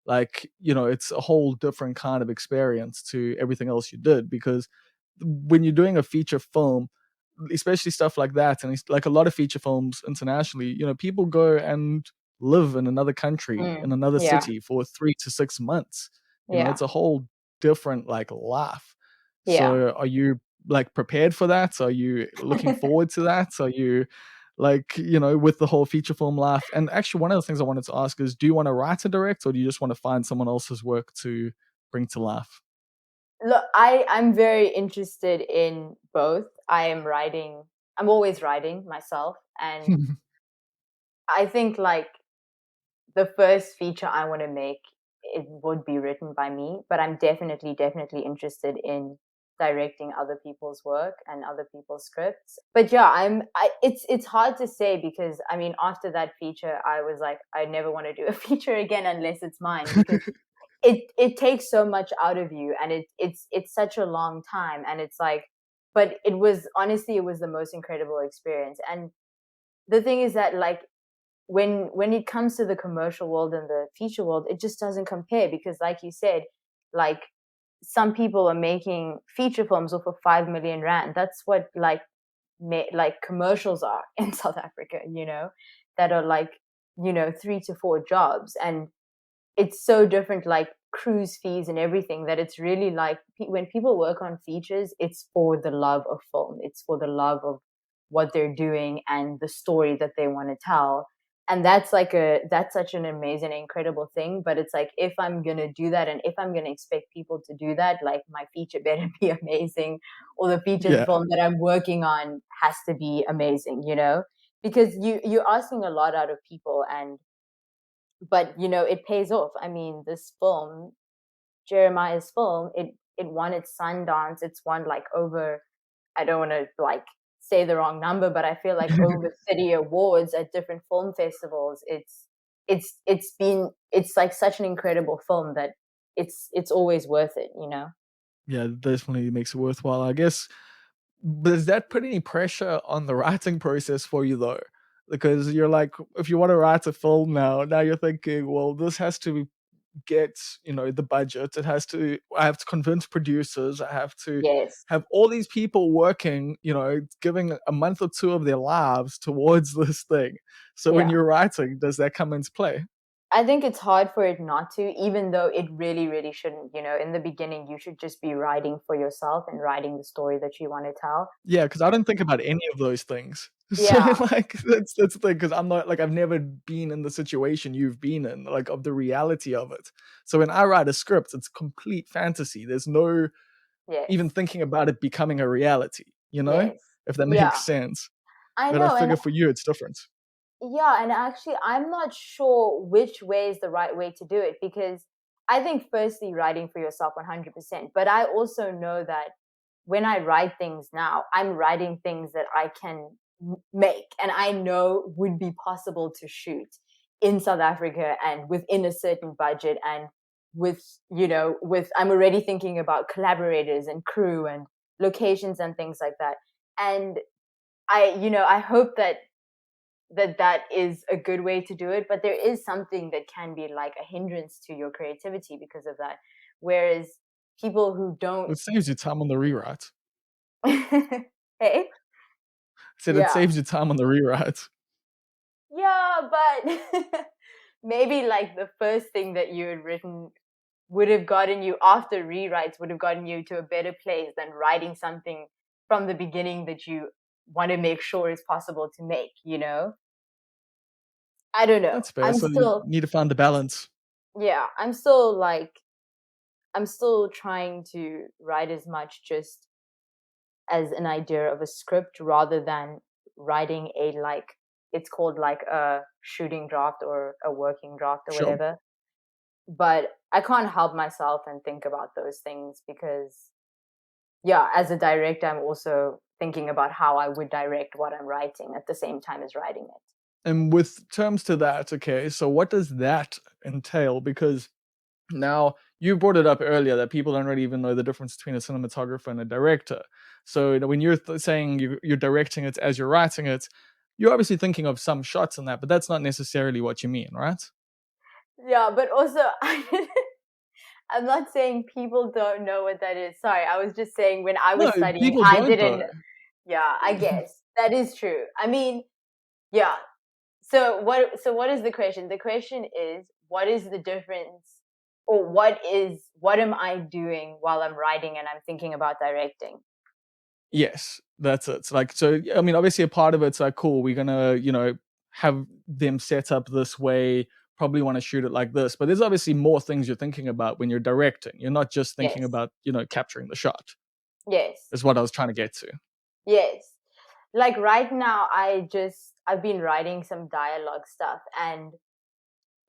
like it's a whole different kind of experience to everything else you did because when you're doing a feature film, especially stuff like that, and it's like a lot of feature films internationally, people go and live in another country, in another yeah, city for 3 to 6 months. yeah, It's a whole different like life. yeah. So are you like prepared for that? Are you looking forward to that? Are you like, with the whole feature film life? And actually one of the things I wanted to ask is do you want to write and direct or do you just want to find someone else's work to bring to life? Look, I'm very interested in both. I'm always writing myself, and I think like the first feature I want to make, it would be written by me, but I'm definitely interested in directing other people's work and other people's scripts. But yeah, it's hard to say, because I mean, after that feature, I was like, I never want to do a feature again unless it's mine, because it takes so much out of you, and it's such a long time, and it's like, but it was, honestly, it was the most incredible experience. And the thing is that, like, when it comes to the commercial world and the feature world, it just doesn't compare, because like you said, like, some people are making feature films off of 5 million rand. That's what, like, like commercials are in South Africa, that are like, 3 to 4 jobs. And it's so different, like cruise fees and everything, that it's really like, when people work on features, it's for the love of film, it's for the love of what they're doing and the story that they want to tell. And that's such an amazing, incredible thing. But it's like, if I'm gonna do that, and if I'm gonna expect people to do that, like, my feature better be amazing, or the feature Yeah. film that I'm working on has to be amazing, because you're asking a lot out of people. And but it pays off. I mean, this film, Jeremiah's film, it won its Sundance. It's won like over, I don't want to like say the wrong number, but I feel like over 30 awards at different film festivals. It's like such an incredible film that it's always worth it. Yeah, definitely makes it worthwhile, I guess. Does that put any pressure on the writing process for you though? Because you're like, if you want to write a film now you're thinking, well, this has to get, the budget. It has to, I have to convince producers. I have to Yes. have all these people working, giving a month or two of their lives towards this thing. So when Yeah. you're writing, does that come into play? I think it's hard for it not to, even though it really, really shouldn't. In the beginning, you should just be writing for yourself and writing the story that you want to tell. Yeah, because I don't think about any of those things. So, Yeah. like, that's the thing. Because 'cause I'm not like, I've never been in the situation you've been in, like, of the reality of it. So when I write a script, it's complete fantasy. There's no even Yes. thinking about it becoming a reality, Yes. if that Yeah. makes sense. I But I know. And figure for you, it's different. yeah, and actually, I'm not sure which way is the right way to do it, because I think, firstly, writing for yourself 100%. But I also know that when I write things now, I'm writing things that I can make and I know would be possible to shoot in South Africa and within a certain budget, and I'm already thinking about collaborators and crew and locations and things like that. And I hope that is a good way to do it, but there is something that can be like a hindrance to your creativity because of that. Whereas people who don't It saves you time on the rewrite. hey, I said it yeah, saves you time on the rewrite. yeah, but maybe like the first thing that you had written would have gotten you, after rewrites, would have gotten you to a better place than writing something from the beginning that you want to make sure is possible to make. I don't know. That's fair. So you need to find the balance. Yeah, I'm still trying to write as much just as an idea of a script, rather than writing it's called like a shooting draft or a working draft or Sure. whatever. But I can't help myself and think about those things, because yeah, as a director, I'm also thinking about how I would direct what I'm writing at the same time as writing it. And with terms to that, okay, so what does that entail? Because now you brought it up earlier that people don't really even know the difference between a cinematographer and a director. So when you're saying you're directing it as you're writing it, you're obviously thinking of some shots in that, but that's not necessarily what you mean, right? Yeah, but also I'm not saying people don't know what that is. Sorry, I was just saying, when I No, was studying, people I don't didn't. though. Yeah, I guess that is true. I mean, yeah. So what is the question? The question is, what is the difference, or what am I doing while I'm writing and I'm thinking about directing? Yes, that's it. So, like, so I mean, obviously, a part of it's like, cool, we're gonna, have them set up this way. Probably want to shoot it like this, but there's obviously more things you're thinking about when you're directing. You're not just thinking Yes. about, capturing the shot. Yes. Is what I was trying to get to. Yes. Like right now, I've been writing some dialogue stuff, and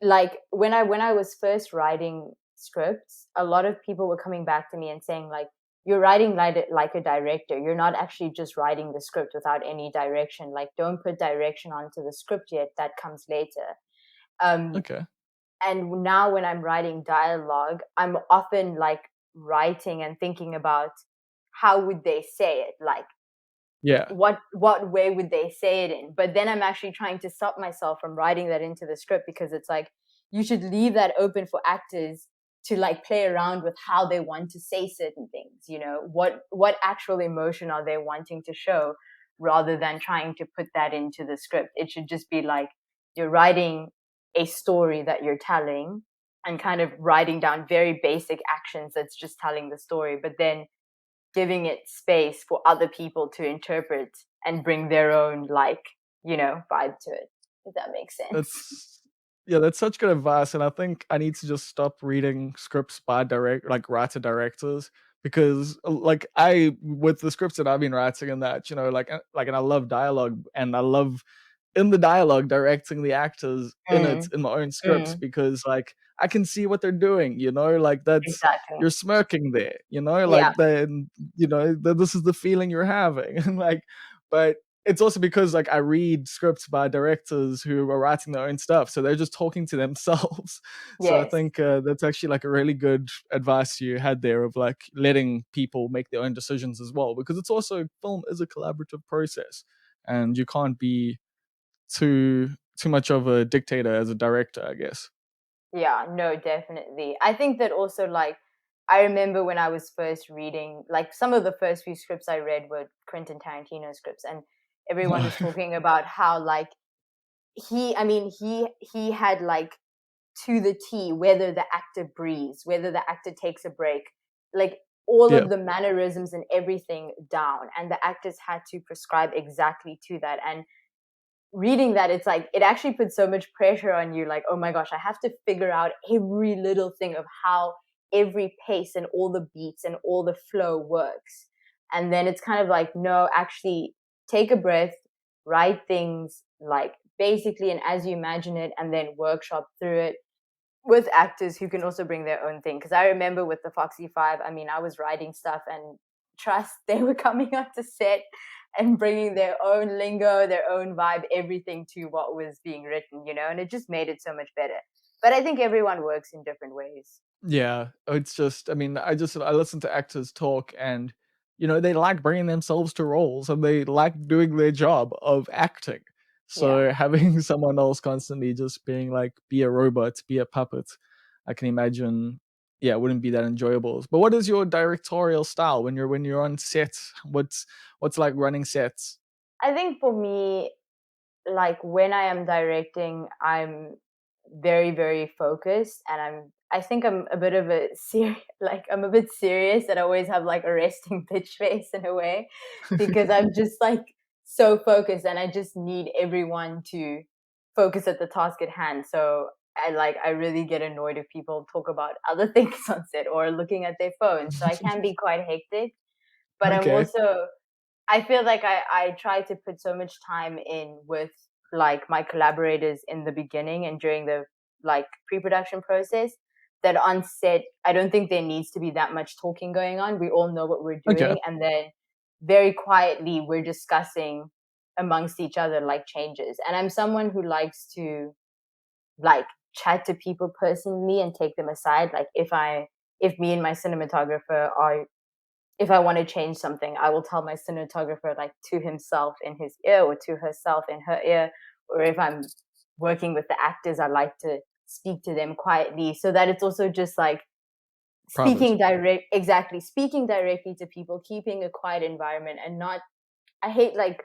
like when I was first writing scripts, a lot of people were coming back to me and saying like, you're writing like a director. You're not actually just writing the script without any direction. Like, don't put direction onto the script yet. That comes later. Um, Okay. and now when I'm writing dialogue, I'm often like writing and thinking about how would they say it, like Yeah. what way would they say it in. But then I'm actually trying to stop myself from writing that into the script, because it's like you should leave that open for actors to like play around with how they want to say certain things, you know, what actual emotion are they wanting to show, rather than trying to put that into the script. It should just be like you're writing a story that you're telling, and kind of writing down very basic actions that's just telling the story, but then giving it space for other people to interpret and bring their own, like, you know, vibe to it, if that makes sense. That's yeah, that's such good advice, and I think I need to just stop reading scripts by writer directors, because like I with the scripts that I've been writing and that, you know, and I love dialogue, and I love in the dialogue directing the actors in it Mm, in my own scripts, mm, because like I can see what they're doing, you know, like that's exactly. you're smirking there, you know, Yeah. like then you know this is the feeling you're having, and like, but it's also because like I read scripts by directors who are writing their own stuff, so they're just talking to themselves. So I Yes. think that's actually like a really good advice you had there of like letting people make their own decisions as well, because it's also film is a collaborative process, and you can't be too much of a dictator as a director, I guess. Yeah, no, definitely. I think that also, like, I remember when I was first reading, like, some of the first few scripts I read were Quentin Tarantino scripts, and everyone was talking about how, like, he had, like, to the T, whether the actor breathes, whether the actor takes a break, like, all Yeah. of the mannerisms and everything down, and the actors had to prescribe exactly to that. And reading that, it's like it actually puts so much pressure on you, like, oh my gosh, I have to figure out every little thing of how every pace and all the beats and all the flow works. And then it's kind of like, no, actually take a breath, write things like basically and as you imagine it, and then workshop through it with actors who can also bring their own thing. Because I remember with the Foxy Five, I mean, I was writing stuff, and trust, they were coming onto set and bringing their own lingo, their own vibe, everything to what was being written, you know, and it just made it so much better. But I think everyone works in different ways. Yeah, it's just I mean, I listen to actors talk, and you know, they like bringing themselves to roles, and they like doing their job of acting. Yeah. So having someone else constantly just being like, be a robot, be a puppet, I can imagine, yeah, it wouldn't be that enjoyable. But what is your directorial style when you're on set? What's like running sets? I think for me, like when I am directing, I'm very, very focused, and I think I'm a bit of a like I'm a bit serious, and I always have like a resting bitch face in a way, because I'm just like so focused, and I just need everyone to focus at the task at hand. So I really get annoyed if people talk about other things on set or looking at their phones. So I can be quite hectic, but I'm Okay. also, I feel like I try to put so much time in with like my collaborators in the beginning and during the like pre-production process, that on set I don't think there needs to be that much talking going on. We all know what we're Okay. doing, and then very quietly we're discussing amongst each other like changes. And I'm someone who likes to like chat to people personally and take them aside. Like if me and my cinematographer are, if I want to change something, I will tell my cinematographer like to himself in his ear or to herself in her ear. Or if I'm working with the actors, I like to speak to them quietly, so that it's also just like Private. speaking directly to people, keeping a quiet environment, and not, I hate like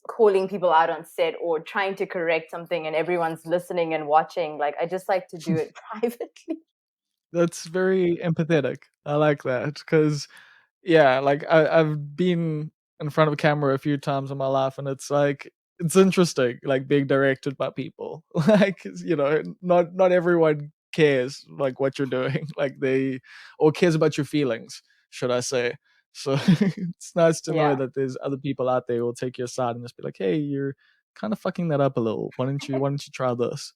calling people out on set or trying to correct something and everyone's listening and watching. Like I just like to do it privately. That's very empathetic. I like that because yeah, like I've been in front of a camera a few times in my life, and it's like it's interesting, like being directed by people. Like you know, not everyone cares like what you're doing, like they or cares about your feelings, should I say? So it's nice to know Yeah. that there's other people out there who will take your side and just be like, hey, you're kind of fucking that up a little. Why don't you try this?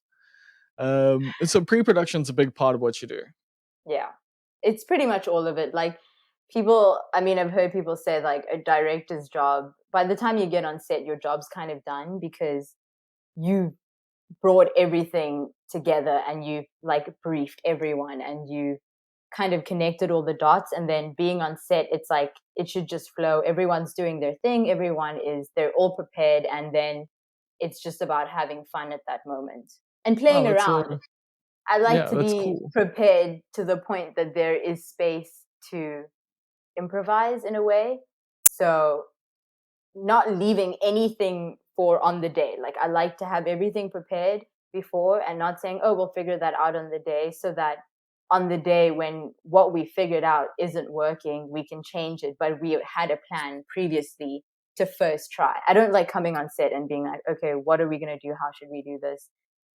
And so pre-production's a big part of what you do. Yeah. It's pretty much all of it. Like people, I mean, I've heard people say like a director's job, by the time you get on set, your job's kind of done because you brought everything together and you like briefed everyone and you kind of connected all the dots. And then being on set, it's like it should just flow. Everyone's doing their thing, they're all prepared, and then it's just about having fun at that moment and Wow, playing around. I like yeah, to that's be cool. prepared to the point that there is space to improvise in a way. So not leaving anything for on the day. Like I like to have everything prepared before and not saying, oh, we'll figure that out on the day, so that on the day when what we figured out isn't working, we can change it. But we had a plan previously to first try. I don't like coming on set and being like, okay, what are we going to do? How should we do this?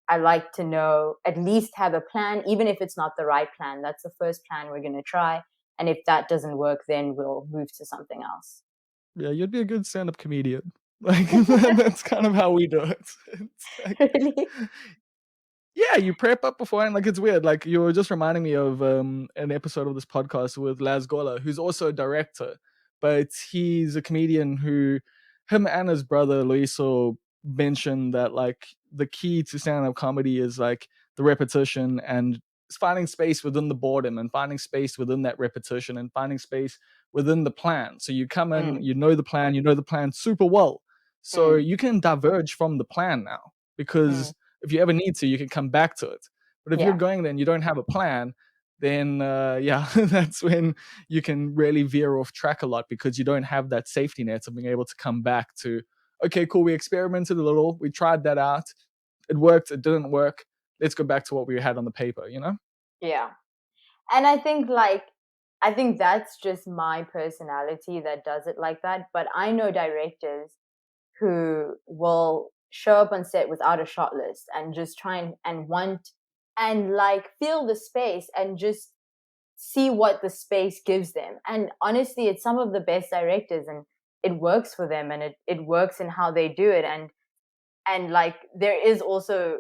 I like to know, at least have a plan, even if it's not the right plan. That's the first plan we're going to try. And if that doesn't work, then we'll move to something else. Yeah, you'd be a good stand-up comedian. Like, that's kind of how we do it. It's like Really? yeah, you prep up beforehand. Like it's weird. Like you were just reminding me of an episode of this podcast with Laz Gola, who's also a director, but he's a comedian who him and his brother Luiso mentioned that like the key to stand-up comedy is like the repetition and finding space within the boredom and finding space within that repetition and finding space within the plan. So you come in, Mm, you know the plan super well. So mm, you can diverge from the plan now mm. because if you ever need to, you can come back to it. But if you're Yeah, going there and you don't have a plan, then yeah, that's when you can really veer off track a lot because you don't have that safety net of being able to come back to, okay, cool, we experimented a little, we tried that out, it worked, it didn't work. Let's go back to what we had on the paper, you know? yeah. And I think that's just my personality that does it like that. But I know directors who will show up on set without a shot list and just try and want and like feel the space and just see what the space gives them. And honestly, it's some of the best directors, and it works for them, and it works in how they do it. And like there is also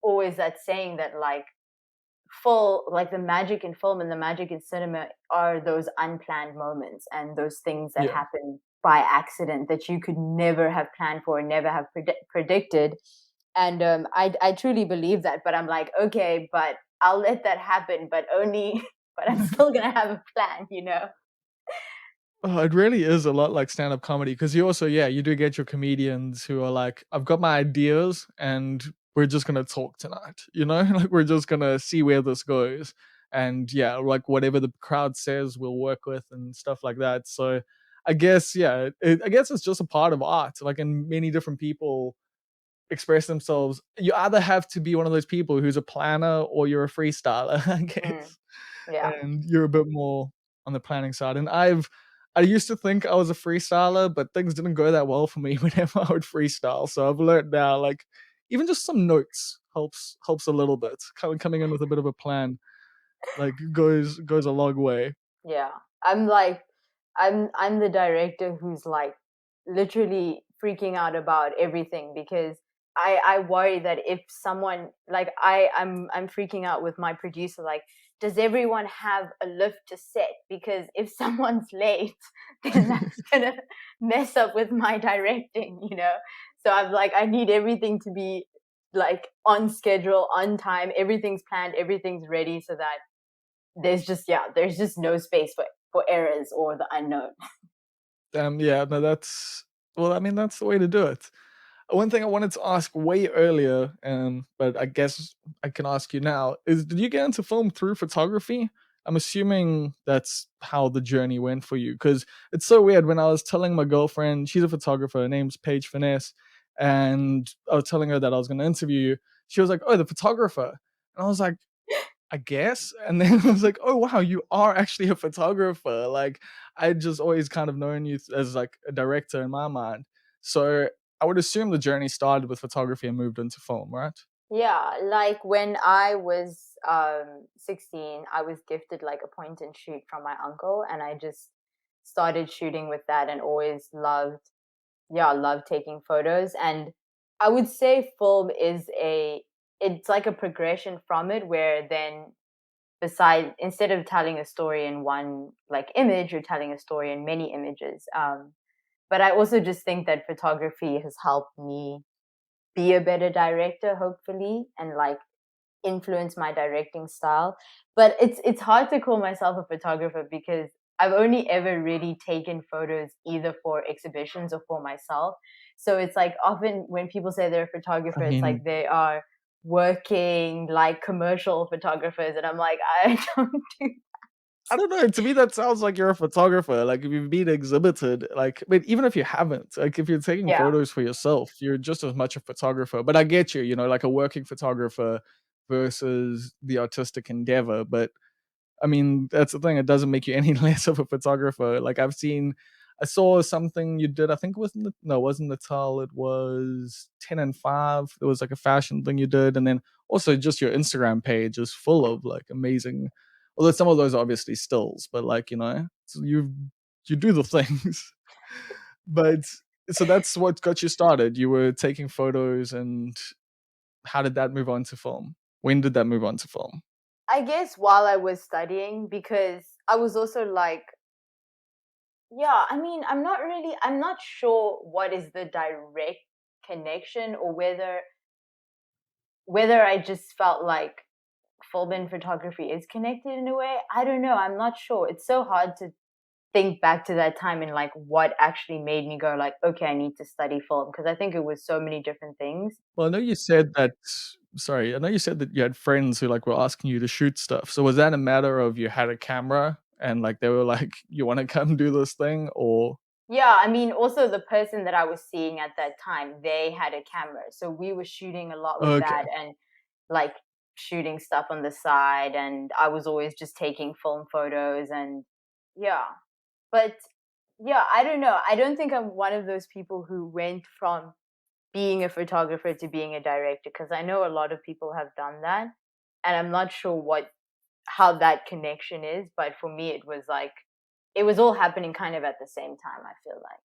always that saying that like full like the magic in film and the magic in cinema are those unplanned moments and those things that Yeah. happen by accident that you could never have planned for, never have predicted. And I truly believe that. But I'm like, okay, but I'll let that happen, but only but I'm still gonna have a plan, you know. Oh, it really is a lot like stand-up comedy because you also, yeah, you do get your comedians who are like, I've got my ideas and we're just gonna talk tonight, you know, like we're just gonna see where this goes, and yeah, like whatever the crowd says, we'll work with and stuff like that. So, I guess yeah, I guess it's just a part of art. Like, and many different people express themselves. You either have to be one of those people who's a planner or you're a freestyler, I Mm, guess, yeah. and you're a bit more on the planning side. And I used to think I was a freestyler, but things didn't go that well for me whenever I would freestyle. So I've learned now, like even just some notes helps a little bit. Coming in with a bit of a plan, like goes a long way. Yeah. I'm like I'm the director who's like literally freaking out about everything because I worry that if someone like I'm freaking out with my producer, like, does everyone have a lift to set? Because if someone's late, then that's gonna mess up with my directing, you know? So I'm like, I need everything to be like on schedule, on time, everything's planned, everything's ready, so that there's just no space for errors or the unknown. Yeah, no, that's well, I mean, that's the way to do it. One thing I wanted to ask way earlier, but I guess I can ask you now, is did you get into film through photography? I'm assuming that's how the journey went for you. Because it's so weird when I was telling my girlfriend, she's a photographer, her name's Paige Finesse, and I was telling her that I was gonna interview you. She was like, "Oh, the photographer." And I was like, I guess. And then I was like, "Oh wow, you are actually a photographer." Like I just always kind of known you as like a director in my mind. So I would assume the journey started with photography and moved into film, right? Yeah, like when I was 16, I was gifted like a point and shoot from my uncle, and I just started shooting with that and always loved taking photos. And I would say film is a it's like a progression from it, where then beside, instead of telling a story in one like image, you're telling a story in many images. But I also just think that photography has helped me be a better director, hopefully, and like influence my directing style. But it's hard to call myself a photographer because I've only ever really taken photos either for exhibitions or for myself. So it's like often when people say they're a I photographer, it's like mean, they are working like commercial photographers, and I'm like, I don't do. I don't know. To me, that sounds like you're a photographer. Like if you've been exhibited, like, but even if you haven't, like if you're taking Yeah. photos for yourself, you're just as much a photographer. But I get you, like a working photographer versus the artistic endeavor. But I mean, that's the thing. It doesn't make you any less of a photographer. Like I saw something you did. I think it wasn't. No, it wasn't Natal. It was 10 and 5. It was like a fashion thing you did, and then also just your Instagram page is full of like amazing. Although some of those are obviously stills, but like so you do the things. But so that's what got you started. You were taking photos, and how did that move on to film? When did that move on to film? I guess while I was studying, because I was also like, yeah, I mean, I'm not sure what is the direct connection, or whether I just felt like film and photography is connected in a way. I don't know. I'm not sure. It's so hard to think back to that time and like what actually made me go like, okay, I need to study film, because I think it was so many different things. Well, I know you said that sorry, I know you said that you had friends who, like, were asking you to shoot stuff. So was that a matter of you had a camera and, like, they were like, "You wanna come do this thing?" Or Yeah, I mean, also the person that I was seeing at that time, they had a camera. So we were shooting a lot with that, okay. and like shooting stuff on the side, and I was always just taking film photos, and yeah. But yeah, I don't know. I don't think I'm one of those people who went from being a photographer to being a director, because I know a lot of people have done that, and I'm not sure what how that connection is, but for me it was like it was all happening kind of at the same time, I feel like.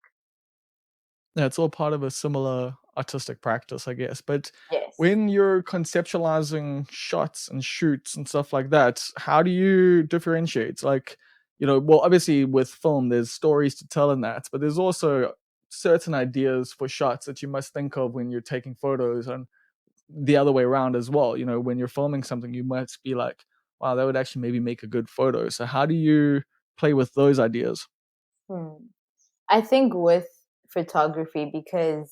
Yeah, it's all part of a similar artistic practice, I guess. But Yes. when you're conceptualizing shots and shoots and stuff like that, how do you differentiate? Like, well, obviously with film, there's stories to tell in that, but there's also certain ideas for shots that you must think of when you're taking photos, and the other way around as well. When you're filming something, you must be like, wow, that would actually maybe make a good photo. So how do you play with those ideas? Hmm. I think with photography, because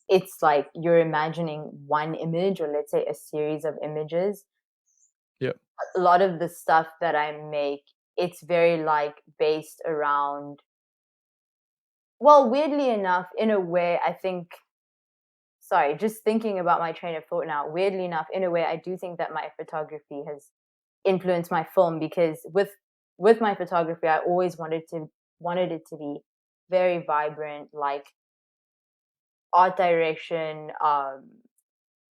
it's like you're imagining one image, or let's say a series of images, Yeah. a lot of the stuff that I make, it's very like based around, well, weirdly enough, in a way, I think, sorry, just thinking about my train of thought now, weirdly enough, in a way, I do think that my photography has influenced my film, because with my photography, I always wanted it to be very vibrant, like art direction,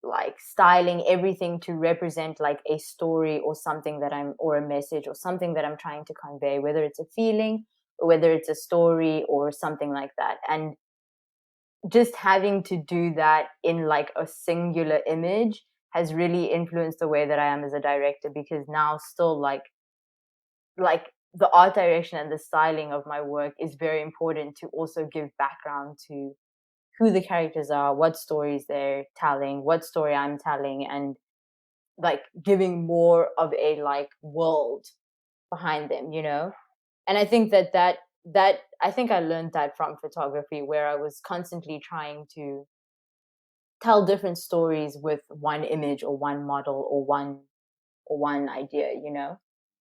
like styling, everything to represent like a story or something that I'm, or a message or something that I'm trying to convey, whether it's a feeling or whether it's a story or something like that. And just having to do that in like a singular image has really influenced the way that I am as a director, because now still like the art direction and the styling of my work is very important to also give background to who the characters are, what stories they're telling, what story I'm telling, and like giving more of a like world behind them, you know? And I think that I think I learned that from photography, where I was constantly trying to tell different stories with one image or one model or one idea, you know?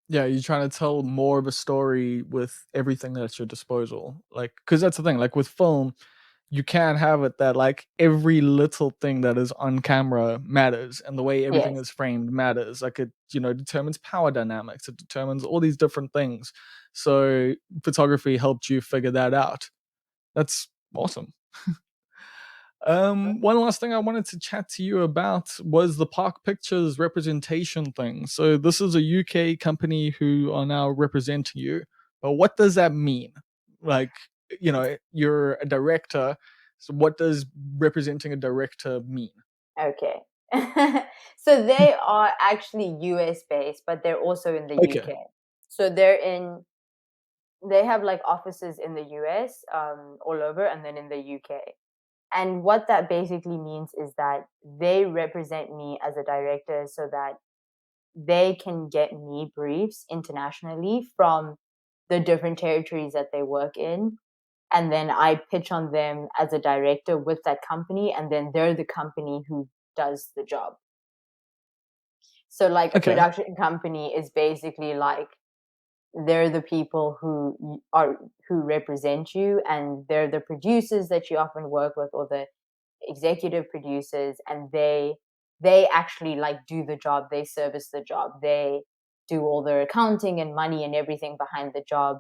Yeah, you're trying to tell more of a story with everything that's at your disposal. Like, because that's the thing. Like with film, you can't have it that like every little thing that is on camera matters, and the way everything Yes. is framed matters. Like it, determines power dynamics. It determines all these different things. So photography helped you figure that out. That's awesome. One last thing I wanted to chat to you about was the Park Pictures representation thing. So this is a UK company who are now representing you. But what does that mean? Like, you're a director. So what does representing a director mean? Okay. So they are actually US based, but they're also in the Okay. UK. So they have like offices in the US, all over, and then in the UK. And what that basically means is that they represent me as a director so that they can get me briefs internationally from the different territories that they work in. And then I pitch on them as a director with that company, and then they're the company who does the job. So, like, a Okay. production company is basically like they're the people who represent you, and they're the producers that you often work with, or the executive producers, and they actually like do the job, they service the job, they do all the accounting and money and everything behind the job,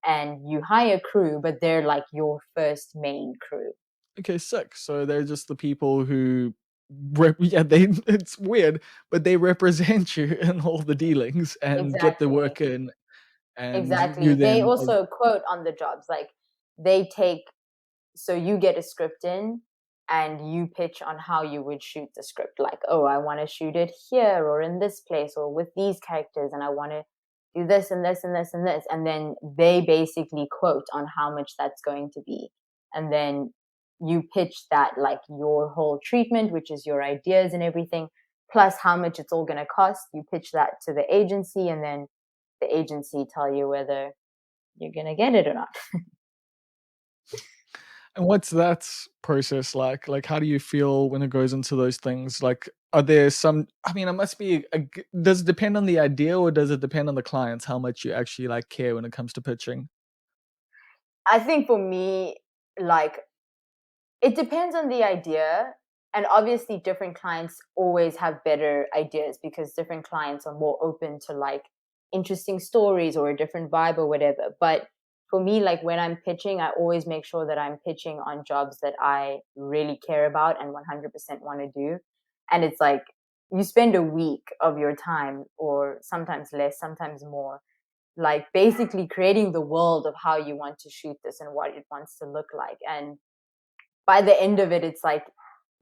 and you hire crew, but they're like your first main crew. Okay, sick. So they're just the people who yeah, they it's weird, but they represent you in all the dealings and get the Exactly. work in, and you Exactly. They then also quote on the jobs, like they take, so you get a script in and you pitch on how you would shoot the script, like, oh, I want to shoot it here or in this place or with these characters, and I want to do this and this and this and this, and then they basically quote on how much that's going to be, and then you pitch that, like your whole treatment, which is your ideas and everything, plus how much it's all going to cost. You pitch that to the agency, and then the agency tell you whether you're going to get it or not. and what's that process like? Like, how do you feel when it goes into those things? Like, are there some? I mean, it must be. Does it depend on the idea, or does it depend on the clients how much you actually like care when it comes to pitching? I think for me, like, it depends on the idea. And obviously, different clients always have better ideas because different clients are more open to like interesting stories or a different vibe or whatever. But for me, like when I'm pitching, I always make sure that I'm pitching on jobs that I really care about and 100% want to do. And it's like you spend a week of your time, or sometimes less, sometimes more, like basically creating the world of how you want to shoot this and what it wants to look like. And by the end of it, it's like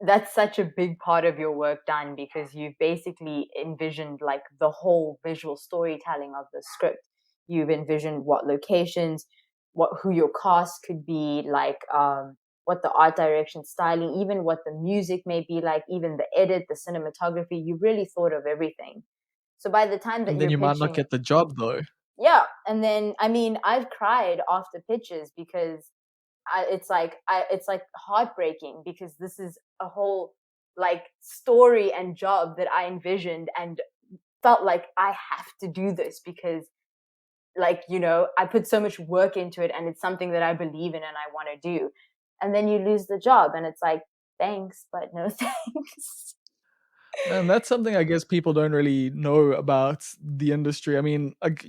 that's such a big part of your work done because you've basically envisioned like the whole visual storytelling of the script. You've envisioned what locations, what who your cast could be, like what the art direction, styling, even what the music may be like, even the edit, the cinematography. You've really thought of everything. So by the time that And then you're you might not pitching, get the job though. yeah. And then I mean, I've cried after pitches because it's like heartbreaking because this is a whole like story and job that I envisioned and felt like I have to do this because, like, I put so much work into it and it's something that I believe in and I want to do. And then you lose the job and it's like, thanks, but no thanks. Man, that's something I guess people don't really know about the industry. I mean, like,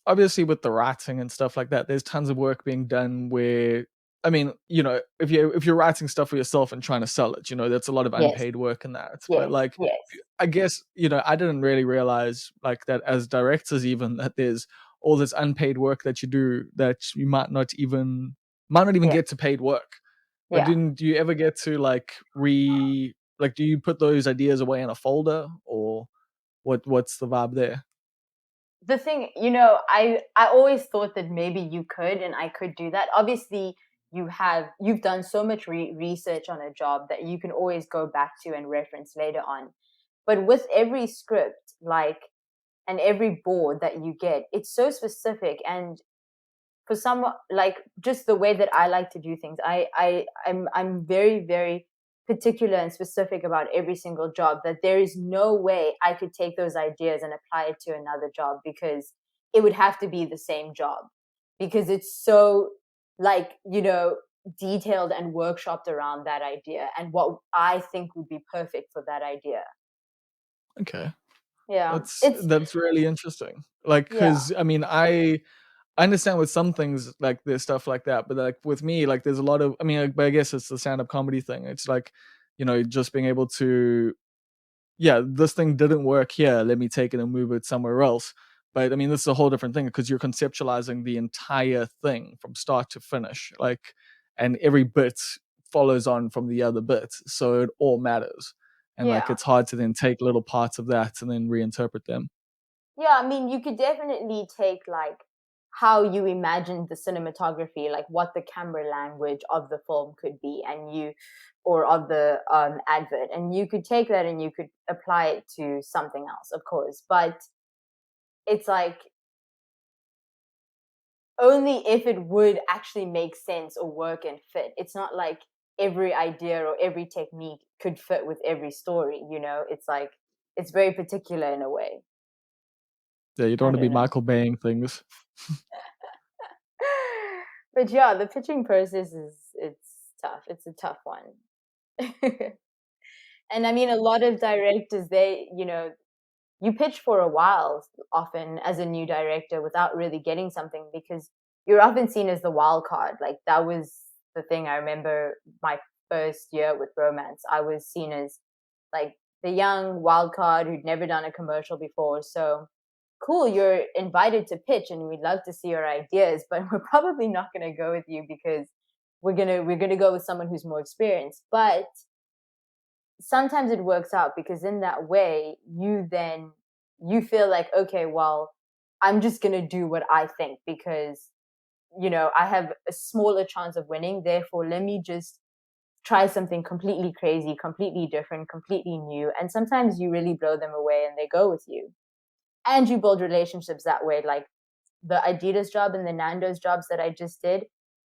obviously with the writing and stuff like that, there's tons of work being done where I mean, if you're writing stuff for yourself and trying to sell it, that's a lot of Yes, unpaid work in that. But yes, like yes. I guess, I didn't really realize like that as directors even that there's all this unpaid work that you do that you might not even Yeah, get to paid work. But yeah. do you ever get to like, do you put those ideas away in a folder or what's the vibe there? The thing, I always thought that maybe you could and I could do that. Obviously, you've done so much research on a job that you can always go back to and reference later on. But with every script, like, and every board that you get, it's so specific. And for some, like, just the way that I like to do things, I'm very, very particular and specific about every single job, that there is no way I could take those ideas and apply it to another job because it would have to be the same job because it's so, like, detailed and workshopped around that idea and what I think would be perfect for that idea. Okay. Yeah, it's That's really interesting. Like, yeah, cause I mean, I understand with some things, like, there's stuff like that, but, like, with me, like, there's a lot of I mean, like, but I guess it's the stand-up comedy thing. It's like, just being able to yeah, this thing didn't work here. Let me take it and move it somewhere else. But I mean, this is a whole different thing because you're conceptualizing the entire thing from start to finish. Like, and every bit follows on from the other bit. So it all matters. and like Yeah. it's hard to then take little parts of that and then reinterpret them. Yeah, I mean, you could definitely take like how you imagined the cinematography, like what the camera language of the film could be, and you, or of the advert, and you could take that and you could apply it to something else, of course. But it's like only if it would actually make sense or work and fit. It's not like every idea or every technique could fit with every story, you know? It's like it's very particular in a way. Yeah, you don't I want to be don't know. Michael Baying things. But yeah, the pitching process is it's tough. It's a tough one. And I mean a lot of directors they, you pitch for a while often as a new director without really getting something because you're often seen as the wild card. Like that was the thing I remember my first year with romance. I was seen as like the young wild card who'd never done a commercial before. So cool, you're invited to pitch and we'd love to see your ideas, but we're probably not going to go with you because we're going to go with someone who's more experienced. But sometimes it works out because in that way you feel like okay, well, I'm just going to do what I think because I have a smaller chance of winning, therefore let me just try something completely crazy, completely different, completely new, and sometimes you really blow them away and they go with you, and you build relationships that way. Like the Adidas job and the Nando's jobs that I just did,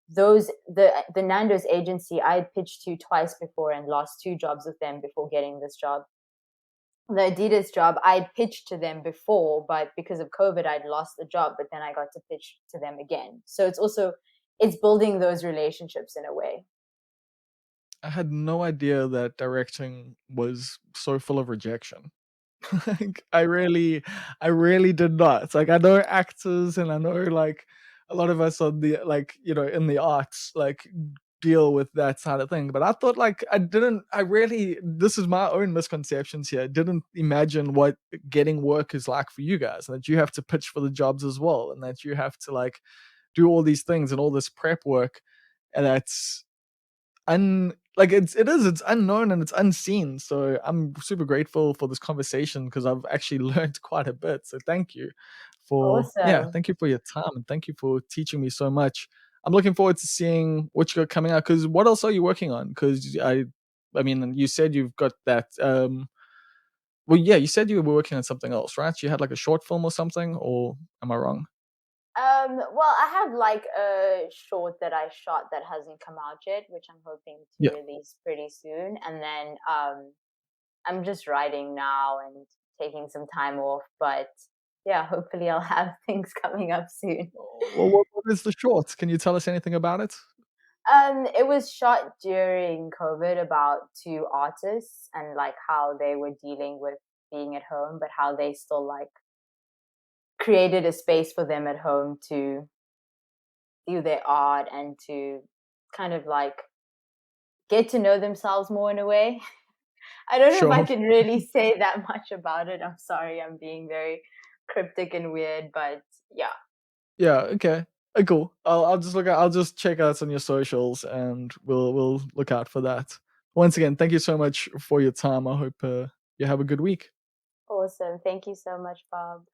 those the Nando's agency I had pitched to twice before and lost two jobs with them before getting this job. The Adidas job I'd pitched to them before, but because of COVID I'd lost the job, but then I got to pitch to them again. So it's building those relationships in a way. I had no idea that directing was so full of rejection. Like, I really did not. Like, I know actors and I know, like, a lot of us on the like, in the arts, like, deal with that side of thing, but I thought, like, I really this is my own misconceptions here. I didn't imagine what getting work is like for you guys, and that you have to pitch for the jobs as well, and that you have to, like, do all these things and all this prep work, and that's like it's unknown and it's unseen. So I'm super grateful for this conversation because I've actually learned quite a bit. So Awesome. thank you for your time and thank you for teaching me so much. I'm looking forward to seeing what you got coming out. Because what else are you working on? Because I mean, you said you've got that. Well, yeah, you said you were working on something else, right? You had like a short film or something, or am I wrong? Well, I have like a short that I shot that hasn't come out yet, which I'm hoping to Yeah. release pretty soon. And then I'm just writing now and taking some time off. But yeah, hopefully I'll have things coming up soon. Well, what is the short? Can you tell us anything about it? It was shot during COVID about two artists and like how they were dealing with being at home, but how they still like created a space for them at home to do their art and to kind of like get to know themselves more in a way. I don't know if I Sure. can really say that much about it. I'm sorry, I'm being very cryptic and weird, but yeah. Yeah, okay. Cool. I'll just check out on your socials and we'll look out for that. Once again, thank you so much for your time. I hope you have a good week. Awesome. Thank you so much, Bob.